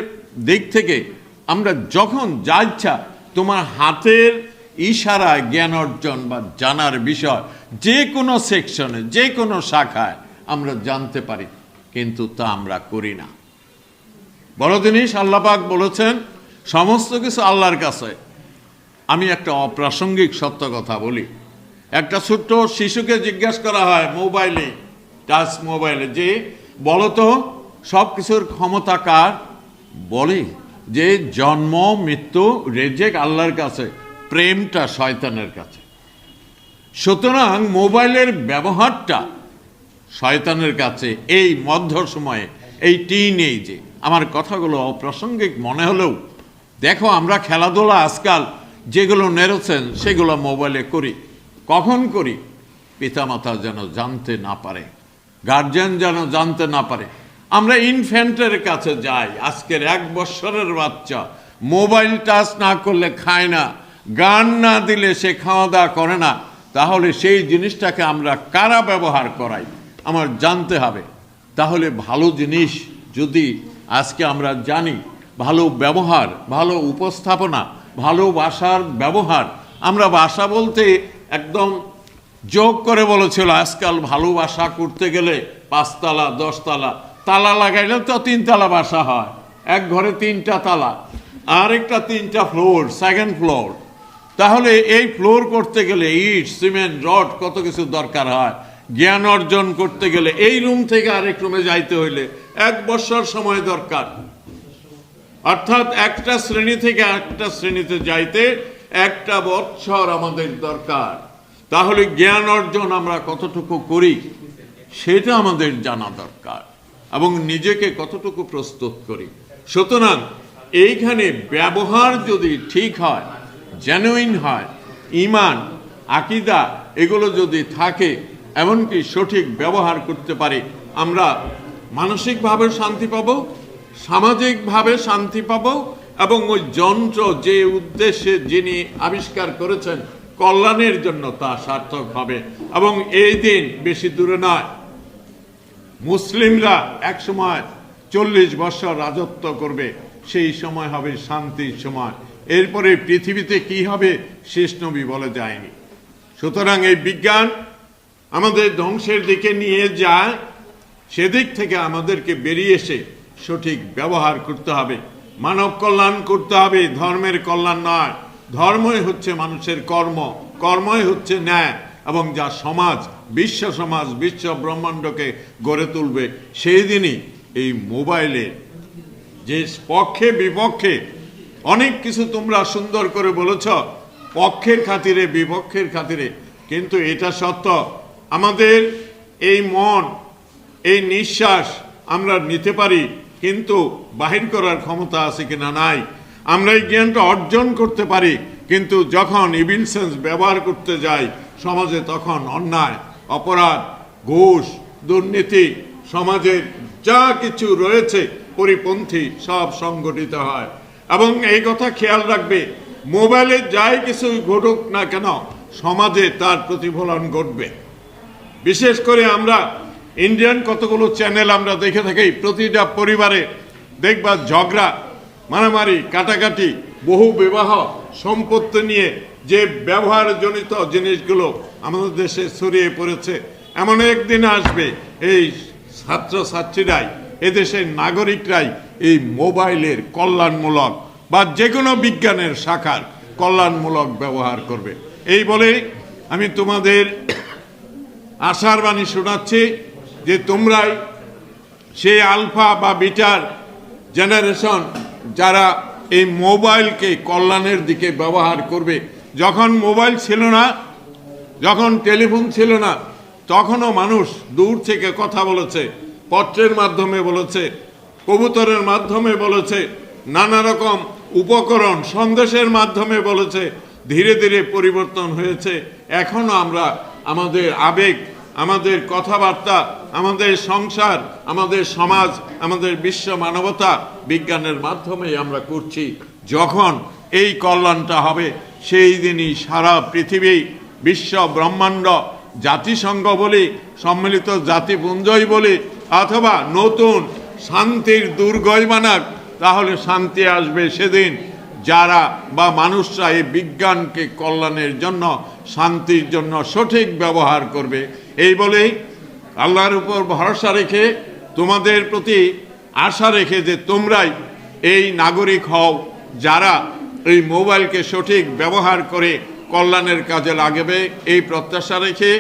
দিক থেকে আমরা যখন যা ইচ্ছা, তোমার হাতের ইশারায় জ্ঞান অর্জন বা জানার বিষয় যে কোনো সেকশনে, যে কোনো শাখায় আমরা জানতে পারি, কিন্তু তা আমরা করি না। বড় জিনিস আল্লাহ পাক বলেছেন সমস্ত কিছু আল্লাহর কাছে, আমি একটা অপ্রাসঙ্গিক সত্য কথা বলি। একটা ছোট্ট শিশুকে জিজ্ঞাসা করা হয় মোবাইলে, টাচ মোবাইলে, যে বলতো সব কিছুর ক্ষমতা কার? বলে যে জন্ম মৃত্যু রেজেক আল্লাহর কাছে, প্রেমটা শয়তানের কাছে। সুতরাং মোবাইলের ব্যবহারটা শয়তানের কাছে এই মধ্য সময়ে, এই টিনেজে। আমার কথাগুলো অপ্রাসঙ্গিক মনে হলেও দেখো, আমরা খেলাধুলা আজকাল যেগুলো নেড়েছেন সেগুলো মোবাইলে করি। কখন করি? পিতামাতা যেন জানতে না পারে, গার্জিয়ান যেন জানতে না পারে। আমরা ইনফ্যান্টের কাছে যাই, আজকের 1 বছরের বাচ্চা মোবাইল টাচ না করলে খায় না, গান না দিলে সে খাওয়া দাওয়া করে না। তাহলে সেই জিনিসটাকে আমরা কারা ব্যবহার করাই আমার জানতে হবে। তাহলে ভালো জিনিস যদি আজকে আমরা জানি, ভালো ব্যবহার, ভালো উপস্থাপনা, ভালোবাসার ব্যবহার, আমরা ভাষা বলতে একদম যোগ করে বলেছিল আজকাল ভালোবাসা করতে গেলে 5 তালা 10 তালা তালা লাগাইলে তো 3 তালা বাসা হয়। এক ঘরে 3টা তালা, আর একটা 3টা ফ্লোর, 2nd ফ্লোর। তাহলে এই ফ্লোর করতে গেলে ইট, সিমেন্ট, রড কত কিছু দরকার হয়। জ্ঞান অর্জন করতে গেলে এই রুম থেকে আরেক রুমে যাইতে হইলে 1 বছর সময় দরকার। অর্থাৎ একটা শ্রেণী থেকে একটা শ্রেণীতে যাইতে 1টা বছর আমাদের দরকার। তাহলে জ্ঞান অর্জন আমরা কতটুকু করি সেটা আমাদের জানা দরকার, এবং নিজেকে কতটুকু প্রস্তুত করি। সুতরাং এইখানে ব্যবহার যদি ঠিক হয়, জেনুইন হয়, ঈমান, আকীদা এগুলো যদি থাকে, এমনকি সঠিক ব্যবহার করতে পারি, আমরা মানসিকভাবে শান্তি পাবো, সামাজিকভাবে শান্তি পাবো, এবং ওই যন্ত্র যে উদ্দেশ্যে যিনি আবিষ্কার করেছেন কল্যাণের জন্য তা সার্থক হবে। এবং এই দিন বেশি দূরে নয়, মুসলিমরা একসময় 40 বছর রাজত্ব করবে, সেই সময় হবে শান্তির সময়। এরপরে পৃথিবীতে কি হবে শেষ নবী বলে যায়নি। সুতরাং এই বিজ্ঞান আমাদের ধ্বংসের দিকে নিয়ে যায়, সেদিক থেকে আমাদেরকে বেরিয়ে এসে সঠিক ব্যবহার করতে হবে, মানব কল্যাণ করতে হবে, ধর্মের কল্যাণ নয়। ধর্মই হচ্ছে মানুষের কর্ম, কর্মই হচ্ছে ন্যায়, এবং যা সমাজ, বিশ্ব সমাজ, বিশ্ব ব্রহ্মাণ্ডকে গড়ে তুলবে। সেই দিনই এই মোবাইলে যে পক্ষে বিপক্ষে অনেক কিছু তোমরা সুন্দর করে বলেছ, পক্ষের খাতিরে বিপক্ষের খাতিরে, কিন্তু এটা সত্য, আমাদের এই মন, এই নিঃশ্বাস আমরা নিতে পারি, কিন্তু বাহির করার ক্ষমতা আছে কিনা নাই। আমরা এই জ্ঞানটা অর্জন করতে পারি, কিন্তু যখন ইভিল সেন্স ব্যবহার করতে যাই সমাজে, তখন অন্যায়, অপরাধ, ঘুষ, দুর্নীতি, সমাজের যা কিছু রয়েছে পরিপন্থী সব সংগঠিত হয়। এবং এই কথা খেয়াল রাখবে, মোবাইলে যাই কিছু ঘটুক না কেন সমাজে তার প্রতিফলন ঘটবে। বিশেষ করে আমরা ইন্ডিয়ান কতগুলো চ্যানেল আমরা দেখে থাকি, প্রতিটা পরিবারে দেখবা ঝগড়া, মারামারি, কাটাকাটি, বহু বিবাহ, সম্পত্তি নিয়ে যে ব্যবহারজনিত জিনিসগুলো আমাদের দেশে ছড়িয়ে পড়েছে। এমন একদিন আসবে এই ছাত্রছাত্রীরাই, এদেশের নাগরিকরাই এই মোবাইলের কল্যাণমূলক বা যে কোনো বিজ্ঞানের শাখার কল্যাণমূলক ব্যবহার করবে। এই বলে আমি তোমাদের আশার বাণী শোনাচ্ছি যে তোমরাই সেই আলফা বা বিটার জেনারেশন, যারা এই মোবাইলকে কল্যাণের দিকে ব্যবহার করবে। যখন মোবাইল ছিল না, যখন টেলিফোন ছিল না, তখনও মানুষ দূর থেকে কথা বলেছে, পত্রের মাধ্যমে বলেছে, কবুতরের মাধ্যমে বলেছে, নানা রকম উপকরণ সন্দেশের মাধ্যমে বলেছে। ধীরে ধীরে পরিবর্তন হয়েছে। এখনো আমরা আমাদের আবেগ, আমাদের কথাবার্তা, আমাদের সংসার, আমাদের সমাজ, আমাদের বিশ্ব মানবতা বিজ্ঞানের মাধ্যমে আমরা করছি। যখন এই কল্যাণটা হবে সেই দিনই সারা পৃথিবী, বিশ্ব ব্রহ্মাণ্ড, জাতিসংঘ বলি, সম্মিলিত জাতিপুঞ্জই বলি, অথবা নতুন শান্তির দুর্গই বানাক, তাহলে শান্তি আসবে সেদিন যারা বা মানুষরা এই বিজ্ঞানকে কল্যাণের জন্য, শান্তির জন্য সঠিক ব্যবহার করবে। এই বলেই আল্লাহর উপর ভরসা রেখে, তোমাদের প্রতি আশা রেখে যে তোমরাই এই নাগরিক হও যারা এই মোবাইলকে সঠিক ব্যবহার করে কল্যাণের কাজে লাগাবে এই প্রত্যাশা রেখে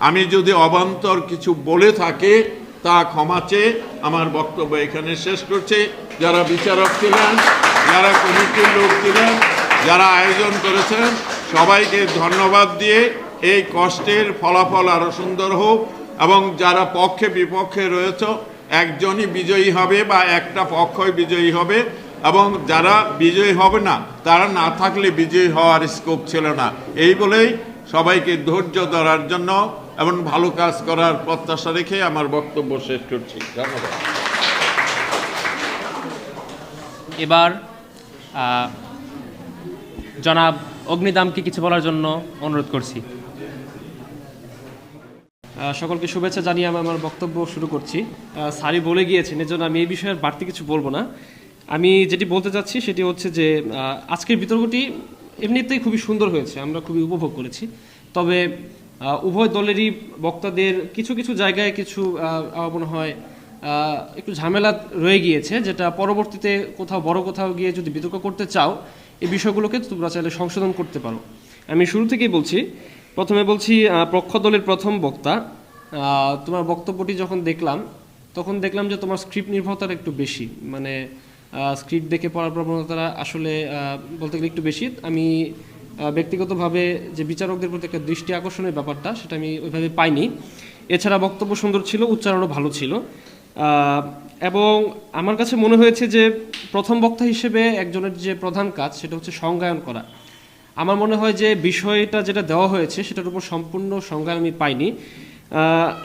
আমি যদি অবান্তর কিছু বলে থাকি তা ক্ষমা চেয়ে আমার বক্তব্য এখানে শেষ করছি। যারা বিচারক ছিলেন, যারা কমিটির লোক ছিলেন, যারা আয়োজন করেছেন, সবাইকে ধন্যবাদ দিয়ে এই কষ্টের ফলাফল আরও সুন্দর হোক এবং যারা পক্ষে বিপক্ষে রয়েছে একজনই বিজয়ী হবে বা একটা পক্ষই বিজয়ী হবে এবং যারা বিজয়ী হবে না তারা না থাকলে বিজয়ী হওয়ার স্কোপ ছিল না। এই বলেই সবাইকে ধৈর্য ধরার জন্য এবং ভালো কাজ করার প্রত্যাশা রেখে আমার বক্তব্য শেষ করছি। ধন্যবাদ। এবার জনাব অগ্নিদামকে কিছু বলার জন্য অনুরোধ করছি। সকলকে শুভেচ্ছা জানিয়ে আমি আমার বক্তব্য শুরু করছি। স্যারই বলে গিয়েছেন, এজন্য আমি এই বিষয়ে আর বাড়তি কিছু বলবো না। আমি যেটি বলতে চাচ্ছি সেটি হচ্ছে যে আজকের বিতর্কটি এমনিতেই খুবই সুন্দর হয়েছে, আমরা খুবই উপভোগ করেছি। তবে উভয় দলেরই বক্তাদের কিছু কিছু জায়গায় কিছু মনে হয় একটু ঝামেলা রয়ে গিয়েছে, যেটা পরবর্তীতে কোথাও গিয়ে যদি বিতর্ক করতে চাও এই বিষয়গুলোকে তোমরা চাইলে সংশোধন করতে পারো। আমি শুরু থেকেই বলছি, প্রথমে বলছি পক্ষ দলের প্রথম বক্তা, তোমার বক্তব্যটি যখন দেখলাম তখন দেখলাম যে তোমার স্ক্রিপ্ট নির্ভরতাটা একটু বেশি, মানে স্ক্রিপ্ট দেখে পড়ার প্রবণতাটা আসলে বলতে গেলে একটু বেশি। আমি ব্যক্তিগতভাবে যে বিচারকদের প্রতি একটা দৃষ্টি আকর্ষণের ব্যাপারটা সেটা আমি ওইভাবে পাইনি। এছাড়া বক্তব্য সুন্দর ছিল, উচ্চারণও ভালো ছিল এবং আমার কাছে মনে হয়েছে যে প্রথম বক্তা হিসেবে একজনের যে প্রধান কাজ সেটা হচ্ছে সংজ্ঞায়ন করা। আমার মনে হয় যে বিষয়টা যেটা দেওয়া হয়েছে সেটার উপর সম্পূর্ণ সংজ্ঞায়ন আমি পাইনি।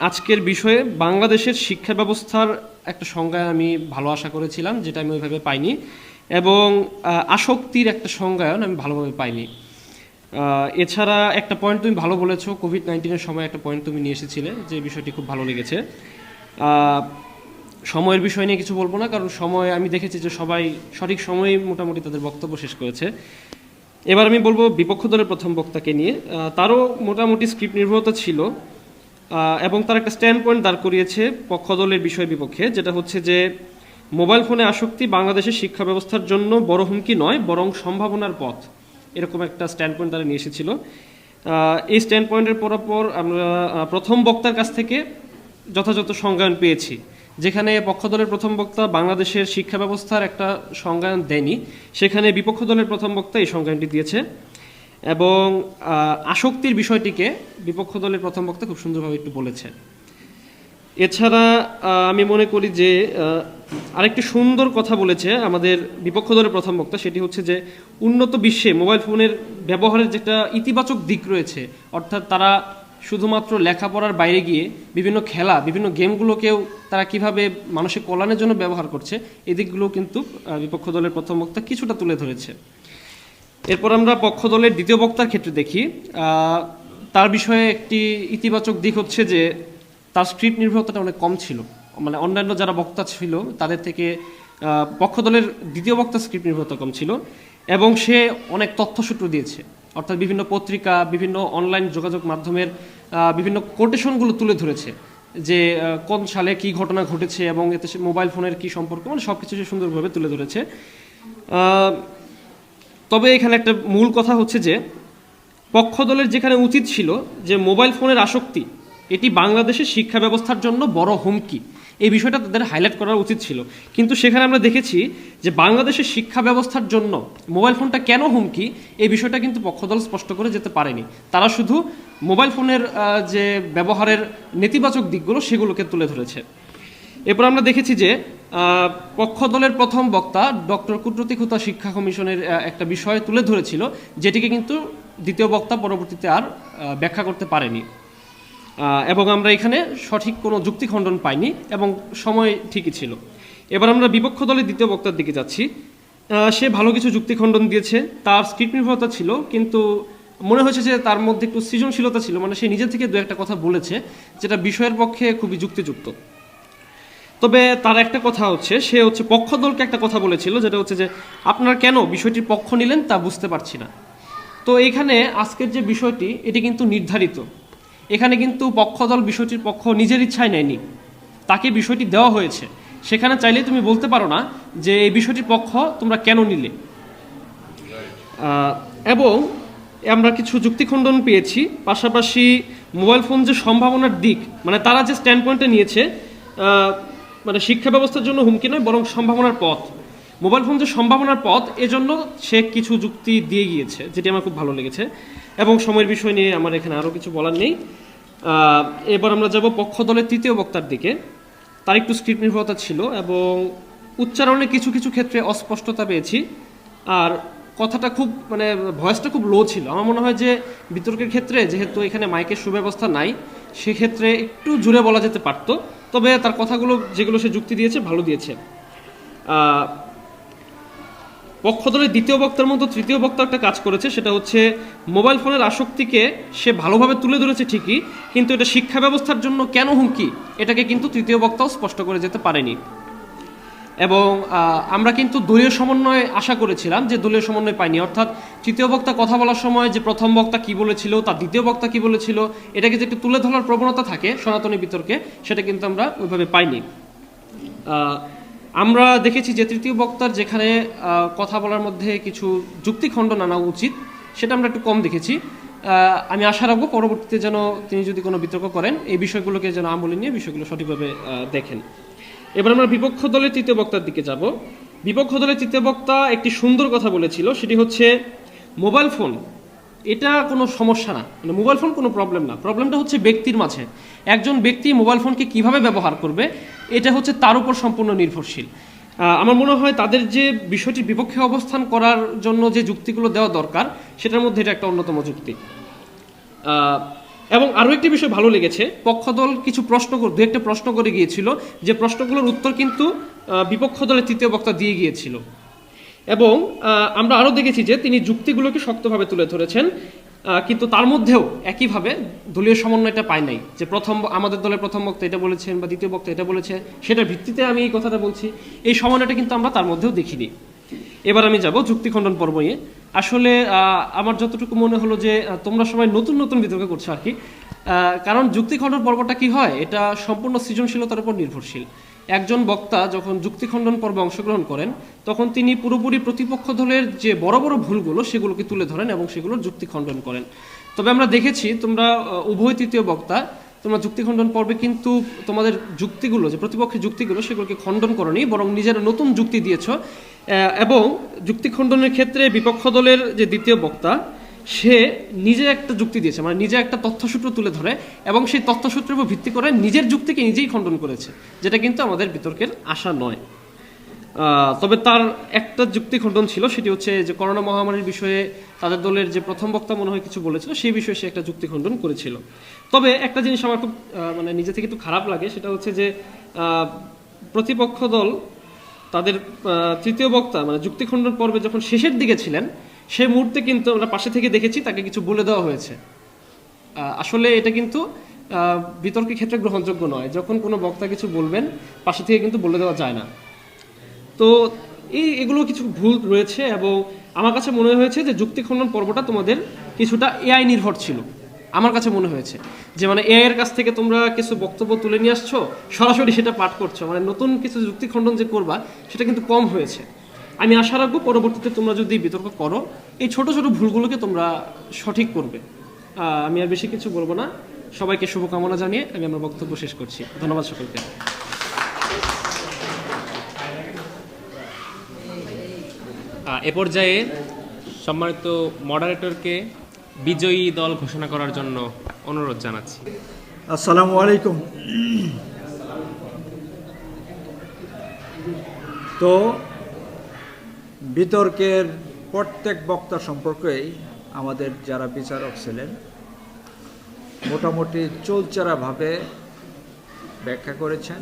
আজকের বিষয়ে বাংলাদেশের শিক্ষা ব্যবস্থার একটা সংজ্ঞায়ন আমি ভালো আশা করেছিলাম, যেটা আমি ওইভাবে পাইনি, এবং আসক্তির একটা সংজ্ঞায়ন আমি ভালোভাবে পাইনি। এছাড়া একটা পয়েন্ট তুমি ভালো বলেছো, কোভিড-19-এর সময় একটা পয়েন্ট তুমি নিয়ে এসেছিলে, যে বিষয়টি খুব ভালো লেগেছে। সময়ের বিষয় নিয়ে কিছু বলবো না, কারণ সময় আমি দেখেছি যে সবাই সঠিক সময়ে মোটামুটি তাদের বক্তব্য শেষ করেছে। এবার আমি বলবো বিপক্ষ দলের প্রথম বক্তাকে নিয়ে। তারও মোটামুটি স্ক্রিপ্ট নির্ভরতা ছিল এবং তার একটা স্ট্যান্ড পয়েন্ট দাঁড় করিয়েছে পক্ষ দলের বিষয় বিপক্ষে, যেটা হচ্ছে যে মোবাইল ফোনে আসক্তি বাংলাদেশের শিক্ষা ব্যবস্থার জন্য বড় হুমকি নয় বরং সম্ভাবনার পথ, এরকম একটা স্ট্যান্ড পয়েন্ট তারা নিয়ে এসেছিল। এই স্ট্যান্ড পয়েন্টের পর আমরা প্রথম বক্তার কাছ থেকে যথাযথ সংজ্ঞায়ন পেয়েছি। যেখানে পক্ষ দলের প্রথম বক্তা বাংলাদেশের শিক্ষা ব্যবস্থার একটা সংজ্ঞায়ন দেয়নি, সেখানে বিপক্ষ দলের প্রথম বক্তা এই সংজ্ঞায়নটি দিয়েছে এবং আসক্তির বিষয়টিকে বিপক্ষ দলের প্রথম বক্তা খুব সুন্দরভাবে একটু বলেছে। এছাড়া আমি মনে করি যে আরেকটি সুন্দর কথা বলেছে আমাদের বিপক্ষ দলের প্রথম বক্তা, সেটি হচ্ছে যে উন্নত বিশ্বে মোবাইল ফোনের ব্যবহারের যেটা ইতিবাচক দিক রয়েছে, অর্থাৎ তারা শুধুমাত্র লেখাপড়ার বাইরে গিয়ে বিভিন্ন খেলা, বিভিন্ন গেমগুলোকেও তারা কিভাবে মানসিক কল্যাণের জন্য ব্যবহার করছে, এই দিকগুলো কিন্তু বিপক্ষ দলের প্রথম বক্তা কিছুটা তুলে ধরেছে। এরপর আমরা পক্ষ দলের দ্বিতীয় বক্তার ক্ষেত্রে দেখি, তার বিষয়ে একটি ইতিবাচক দিক হচ্ছে যে তার স্ক্রিপ্ট নির্ভরতাটা অনেক কম ছিল, মানে অন্যান্য যারা বক্তা ছিল তাদের থেকে পক্ষ দলের দ্বিতীয় বক্তার স্ক্রিপ্ট নির্ভরতা কম ছিল এবং সে অনেক তথ্যসূত্র দিয়েছে, অর্থাৎ বিভিন্ন পত্রিকা, বিভিন্ন অনলাইন যোগাযোগ মাধ্যমের বিভিন্ন কোটেশনগুলো তুলে ধরেছে যে কোন সালে কি ঘটনা ঘটেছে এবং এতে মোবাইল ফোনের কি সম্পর্ক, মানে সব কিছু সে সুন্দরভাবে তুলে ধরেছে। তবে এখানে একটা মূল কথা হচ্ছে যে পক্ষ দলের যেখানে উচিত ছিল যে মোবাইল ফোনের আসক্তি এটি বাংলাদেশের শিক্ষা ব্যবস্থার জন্য বড় হুমকি, এই বিষয়টা তাদের হাইলাইট করা উচিত ছিল, কিন্তু সেখানে আমরা দেখেছি যে বাংলাদেশের শিক্ষা ব্যবস্থার জন্য মোবাইল ফোনটা কেন হুমকি এই বিষয়টা কিন্তু পক্ষদল স্পষ্ট করে যেতে পারেনি। তারা শুধু মোবাইল ফোনের যে ব্যবহারের নেতিবাচক দিকগুলো সেগুলোকে তুলে ধরেছে। এরপর আমরা দেখেছি যে পক্ষ দলের প্রথম বক্তা ডক্টর কুদরতি খুতা শিক্ষা কমিশনের একটা বিষয় তুলে ধরেছিল, যেটিকে কিন্তু দ্বিতীয় বক্তা পরবর্তীতে আর ব্যাখ্যা করতে পারেনি এবং আমরা এখানে সঠিক কোনো যুক্তি খণ্ডন পাইনি এবং সময় ঠিকই ছিল। এবার আমরা বিপক্ষ দলের দ্বিতীয় বক্তার দিকে যাচ্ছি। সে ভালো কিছু যুক্তি খণ্ডন দিয়েছে, তার স্ক্রিপ্ট নির্ভরতা ছিল, কিন্তু মনে হয়েছে যে তার মধ্যে একটু সৃজনশীলতা ছিল, মানে সে নিজে থেকে দু একটা কথা বলেছে যেটা বিষয়ের পক্ষে খুবই যুক্তিযুক্ত। তবে তার একটা কথা হচ্ছে, সে হচ্ছে পক্ষ দলকে একটা কথা বলেছিল, যেটা হচ্ছে যে আপনারা কেন বিষয়টির পক্ষ নিলেন তা বুঝতে পারছি না। তো এইখানে আজকের যে বিষয়টি এটি কিন্তু নির্ধারিত, এখানে কিন্তু পক্ষ দল বিষয়টির পক্ষ নিজের ইচ্ছায় নেয়নি, তাকে বিষয়টি দেওয়া হয়েছে। সেখানে চাইলে তুমি বলতে পারো না যে এই বিষয়টির পক্ষ তোমরা কেন নিলে। এবং আমরা কিছু যুক্তিখণ্ডন পেয়েছি, পাশাপাশি মোবাইল ফোন যে সম্ভাবনার দিক, মানে তারা যে স্ট্যান্ড পয়েন্টটা নিয়েছে, মানে শিক্ষা ব্যবস্থার জন্য হুমকি নয় বরং সম্ভাবনার পথ, মোবাইল ফোন যে সম্ভাবনার পথ, এজন্য সে কিছু যুক্তি দিয়ে গিয়েছে, যেটি আমার খুব ভালো লেগেছে। এবং সময়ের বিষয় নিয়ে আমার এখানে আরও কিছু বলার নেই। এবার আমরা যাব পক্ষ দলের তৃতীয় বক্তার দিকে। তার একটু স্ক্রিপ্ট নির্ভরতা ছিল এবং উচ্চারণে কিছু কিছু ক্ষেত্রে অস্পষ্টতা পেয়েছি, আর কথাটা খুব মানে ভয়েসটা খুব লো ছিল। আমার মনে হয় যে বিতর্কের ক্ষেত্রে যেহেতু এখানে মাইকের সুব্যবস্থা নাই, সেক্ষেত্রে একটু জোরে বলা যেতে পারতো, তবে তার কথাগুলো যেগুলো সে যুক্তি দিয়েছে ভালো দিয়েছে। পক্ষ দলের দ্বিতীয় বক্তার মতো তৃতীয় বক্তা একটা কাজ করেছে, সেটা হচ্ছে মোবাইল ফোনের আসক্তিকে সে ভালোভাবে তুলে ধরেছে ঠিকই, কিন্তু এটা শিক্ষা ব্যবস্থার জন্য কেন হুমকি এটাকে কিন্তু তৃতীয় বক্তাও স্পষ্ট করে যেতে পারেনি। এবং আমরা কিন্তু দলীয় সমন্বয় আশা করেছিলাম, যে দলীয় সমন্বয় পাইনি। অর্থাৎ তৃতীয় বক্তা কথা বলার সময় যে প্রথম বক্তা কি বলেছিল, তার দ্বিতীয় বক্তা কি বলেছিল, এটাকে যে একটু তুলে ধরার প্রবণতা থাকে সনাতনী বিতর্কে, সেটা কিন্তু আমরা ওইভাবে পাইনি। আমরা দেখেছি যে তৃতীয় বক্তার যেখানে কথা বলার মধ্যে কিছু যুক্তিখণ্ডন আনা উচিত, সেটা আমরা একটু কম দেখেছি। আমি আশা রাখবো পরবর্তীতে যেন তিনি যদি কোনো বিতর্ক করেন, এই বিষয়গুলোকে যেন আমলে নিয়ে বিষয়গুলো সঠিকভাবে দেখেন। এবার আমরা বিপক্ষ দলের তৃতীয় বক্তার দিকে যাব। বিপক্ষ দলের তৃতীয় বক্তা একটি সুন্দর কথা বলেছিল, সেটি হচ্ছে মোবাইল ফোন এটা কোনো সমস্যা না, মানে মোবাইল ফোন কোনো প্রবলেম না, প্রবলেমটা হচ্ছে ব্যক্তির মাঝে। একজন ব্যক্তি মোবাইল ফোনকে কিভাবে ব্যবহার করবে, এটা হচ্ছে তার উপর সম্পূর্ণ নির্ভরশীল। আমার মনে হয় তাদের যে বিষয়টির বিপক্ষে অবস্থান করার জন্য যে যুক্তিগুলো দেওয়া দরকার, সেটার মধ্যে এটা একটা অন্যতম যুক্তি। এবং আরও একটি বিষয় ভালো লেগেছে, পক্ষদল কিছু দু একটা প্রশ্ন করে গিয়েছিল, যে প্রশ্নগুলোর উত্তর কিন্তু বিপক্ষ দলের তৃতীয় বক্তা দিয়ে গিয়েছিল। এবং আমরা আরও দেখেছি যে তিনি যুক্তিগুলোকে শক্তভাবে তুলে ধরেছেন, কিন্তু তার মধ্যেও একইভাবে দলীয় সমন্বয়টা পায় নাই, যে আমাদের দলের প্রথম বক্তা এটা বলেছেন বা দ্বিতীয় বক্তা এটা বলেছে, সেটার ভিত্তিতে আমি এই কথাটা বলছি, এই সমন্বয়টা কিন্তু আমরা তার মধ্যেও দেখিনি। এবার আমি যাব যুক্তিখণ্ডন পর্ব নিয়ে। আসলে আমার যতটুকু মনে হলো যে তোমরা সবাই নতুন নতুন বিতর্ক করছো আর কি, কারণ যুক্তিখণ্ডন পর্বটা কি হয়, এটা সম্পূর্ণ সৃজনশীলতার উপর নির্ভরশীল। একজন বক্তা যখন যুক্তিখণ্ডন পর্বে অংশগ্রহণ করেন, তখন তিনি পুরোপুরি প্রতিপক্ষ দলের যে বড় বড় ভুলগুলো সেগুলোকে তুলে ধরেন এবং সেগুলোর যুক্তিখণ্ডন করেন। তবে আমরা দেখেছি তোমরা উভয় তৃতীয় বক্তা তোমরা যুক্তিখণ্ডন পর্বে কিন্তু তোমাদের যুক্তিগুলো, যে প্রতিপক্ষের যুক্তিগুলো, সেগুলোকে খণ্ডন করনি, বরং নিজেরা নতুন যুক্তি দিয়েছ। এবং যুক্তিখণ্ডনের ক্ষেত্রে বিপক্ষ দলের যে দ্বিতীয় বক্তা, সে নিজে একটা যুক্তি দিয়েছে, মানে নিজে একটা তথ্যসূত্র তুলে ধরে এবং সেই তথ্যসূত্রের উপর ভিত্তি করে নিজের যুক্তিকে নিজেই খণ্ডন করেছে, যেটা কিন্তু আমাদের বিতর্কের আশা নয়। তবে তার একটা যুক্তি খণ্ডন ছিল, সেটি হচ্ছে যে করোনা মহামারীর বিষয়ে তাদের দলের যে প্রথম বক্তা মনে হয় কিছু বলেছিল, সেই বিষয়ে সে একটা যুক্তি খণ্ডন করেছিল। তবে একটা জিনিস আমার খুব মানে নিজে থেকে একটু খারাপ লাগে, সেটা হচ্ছে যে প্রতিপক্ষ দল তাদের তৃতীয় বক্তা মানে যুক্তি খণ্ডন পর্বে যখন শেষের দিকে ছিলেন, সেই মুহূর্তে কিন্তু আমরা পাশে থেকে দেখেছি তাকে কিছু বলে দেওয়া হয়েছে। আসলে এটা কিন্তু বিতর্কের ক্ষেত্রে গ্রহণযোগ্য নয়। যখন কোনো বক্তা কিছু বলবেন, পাশে থেকে কিন্তু বলে দেওয়া যায় না। তো এগুলো কিছু ভুল রয়েছে এবং আমার কাছে মনে হয়েছে যে যুক্তিখণ্ডন পর্বটা তোমাদের কিছুটা এআই নির্ভর ছিল। আমার কাছে মনে হয়েছে যে মানে এআই এর কাছ থেকে তোমরা কিছু বক্তব্য তুলে নিয়ে আসছো, সরাসরি সেটা পাঠ করছো, মানে নতুন কিছু যুক্তিখণ্ডন যে করবা সেটা কিন্তু কম হয়েছে। আমি আশা রাখবো পরবর্তীতে তোমরা যদি বিতর্ক করো, এই ছোট ছোট ভুলগুলোকে তোমরা সঠিক করবে। আমি আর বেশি কিছু বলবো না। সবাইকে শুভকামনা জানিয়ে আমি আমার বক্তব্য শেষ করছি। ধন্যবাদ সকলকে। এ পর্যায়ে সম্মানিত মডারেটরকে বিজয়ী দল ঘোষণা করার জন্য অনুরোধ জানাচ্ছি। আসসালামু আলাইকুম। তো বিতর্কের প্রত্যেক বক্তা সম্পর্কেই আমাদের যারা বিচারক ছিলেন মোটামুটি চলচারাভাবে ব্যাখ্যা করেছেন,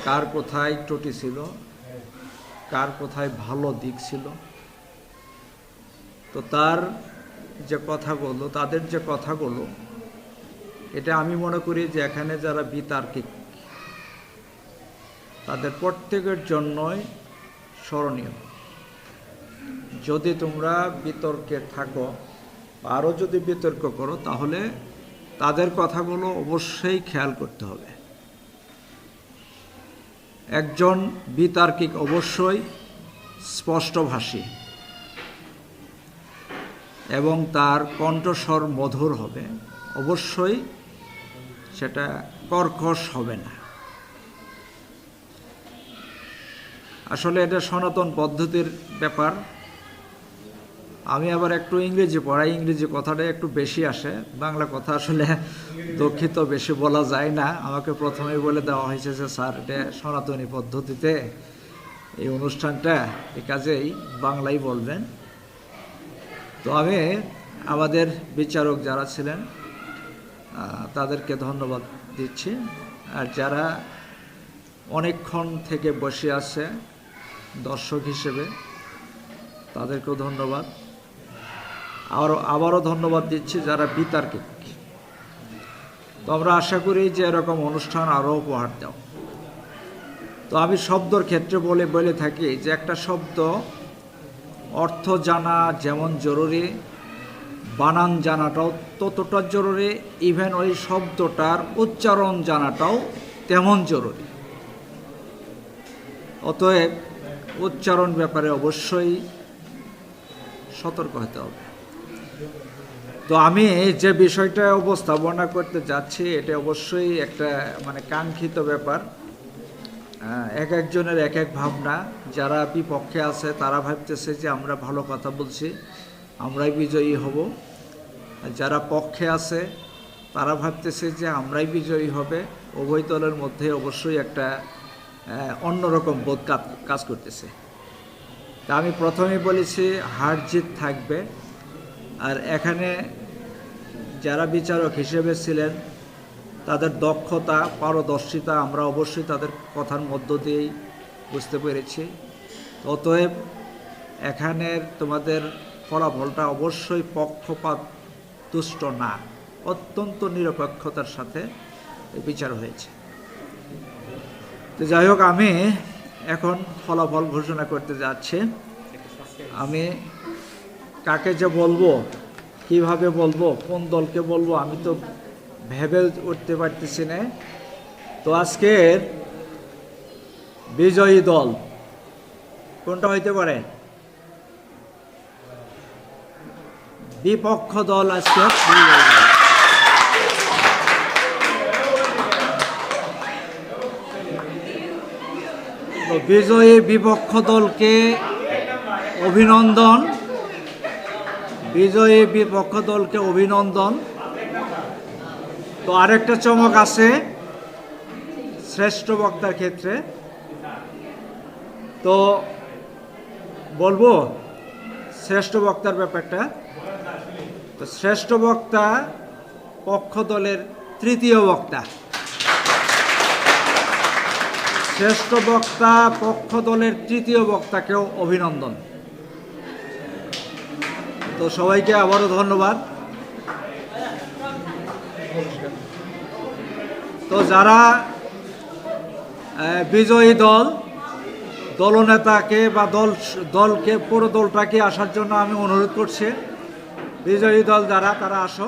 কার কোথায় ত্রুটি ছিল, কার কোথায় ভালো দিক ছিল। তো তাদের যে কথাগুলো এটা আমি মনে করি যে এখানে যারা বিতার্কিক তাদের প্রত্যেকের জন্যই স্মরণীয়। যদি তোমরা বিতর্কে থাকো, আরও যদি বিতর্ক করো, তাহলে তাদের কথাগুলো অবশ্যই খেয়াল করতে হবে। একজন বিতার্কিক অবশ্যই স্পষ্টভাষী এবং তার কণ্ঠস্বর মধুর হবে, অবশ্যই সেটা কর্কশ হবে না। আসলে এটা সনাতন পদ্ধতির ব্যাপার। আমি আবার একটু ইংরেজি পড়াই, ইংরেজি কথাটা একটু বেশি আসে, বাংলা কথা আসলে দুঃখিত বেশি বলা যায় না। আমাকে প্রথমেই বলে দেওয়া হয়েছে যে স্যার এটা সনাতনী পদ্ধতিতে এই অনুষ্ঠানটা, এই কাজেই বাংলাই বলবেন। তো আমি আমাদের বিচারক যারা ছিলেন তাদেরকে ধন্যবাদ দিচ্ছি, আর যারা অনেকক্ষণ থেকে বসে আছে দর্শক হিসেবে তাদেরকেও ধন্যবাদ। আবারও ধন্যবাদ দিচ্ছি যারা বিতার্কিক। তো আমরা আশা করি যে এরকম অনুষ্ঠান আরও উপহার দাও। তো আমি শব্দর ক্ষেত্রে বলে থাকি যে একটা শব্দ অর্থ জানা যেমন জরুরি, বানান জানাটাও ততটা জরুরি, ইভেন ওই শব্দটার উচ্চারণ জানাটাও তেমন জরুরি। অতএব উচ্চারণ ব্যাপারে অবশ্যই সতর্ক হতে হবে। তো আমি যে বিষয়টা উপস্থাপনা করতে যাচ্ছি এটা অবশ্যই একটা কাঙ্ক্ষিত ব্যাপার। এক একজনের এক এক ভাবনা। যারা বিপক্ষে আছে তারা ভাবতেছে যে আমরা ভালো কথা বলছি, আমরাই বিজয়ী হব। যারা পক্ষে আছে তারা ভাবতেছে যে আমরাই বিজয়ী হবে। উভয় দলের মধ্যে অবশ্যই একটা অন্যরকম বোধ কাজ করতেছে। তা আমি প্রথমেই বলেছি হার জিত থাকবে। আর এখানে যারা বিচারক হিসেবে ছিলেন তাদের দক্ষতা, পারদর্শিতা আমরা অবশ্যই তাদের কথার মধ্য দিয়েই বুঝতে পেরেছি। অতএব এখানের তোমাদের ফলাফলটা অবশ্যই পক্ষপাত তুষ্ট না, অত্যন্ত নিরপেক্ষতার সাথে বিচার হয়েছে। তো যাই হোক, আমি এখন ফলাফল ঘোষণা করতে যাচ্ছি। আমি কাকে যে বলবো, কিভাবে বলবো, কোন দলকে বলবো আমি তো ভেবে উঠতে পারতেছি না। তো আজকের বিজয়ী দল কোনটা হইতে পারে? বিপক্ষ দল আজকে তো বিজয়ী বিপক্ষ দলকে অভিনন্দন, বিজয়ী বিপক্ষ দলকে অভিনন্দন। তো আরেকটা চমক আছে শ্রেষ্ঠ বক্তার ক্ষেত্রে। তো বলবো শ্রেষ্ঠ বক্তার ব্যাপারটা। তো শ্রেষ্ঠ বক্তা পক্ষ দলের তৃতীয় বক্তা, শ্রেষ্ঠ বক্তা পক্ষ দলের তৃতীয় বক্তাকেও অভিনন্দন। তো সবাইকে আবারও ধন্যবাদ। তো যারা বিজয়ী দল, দলনেতাকে বা দলকে পুরো দলটাকে আসার জন্য আমি অনুরোধ করছি। বিজয়ী দল যারা তারা আসো।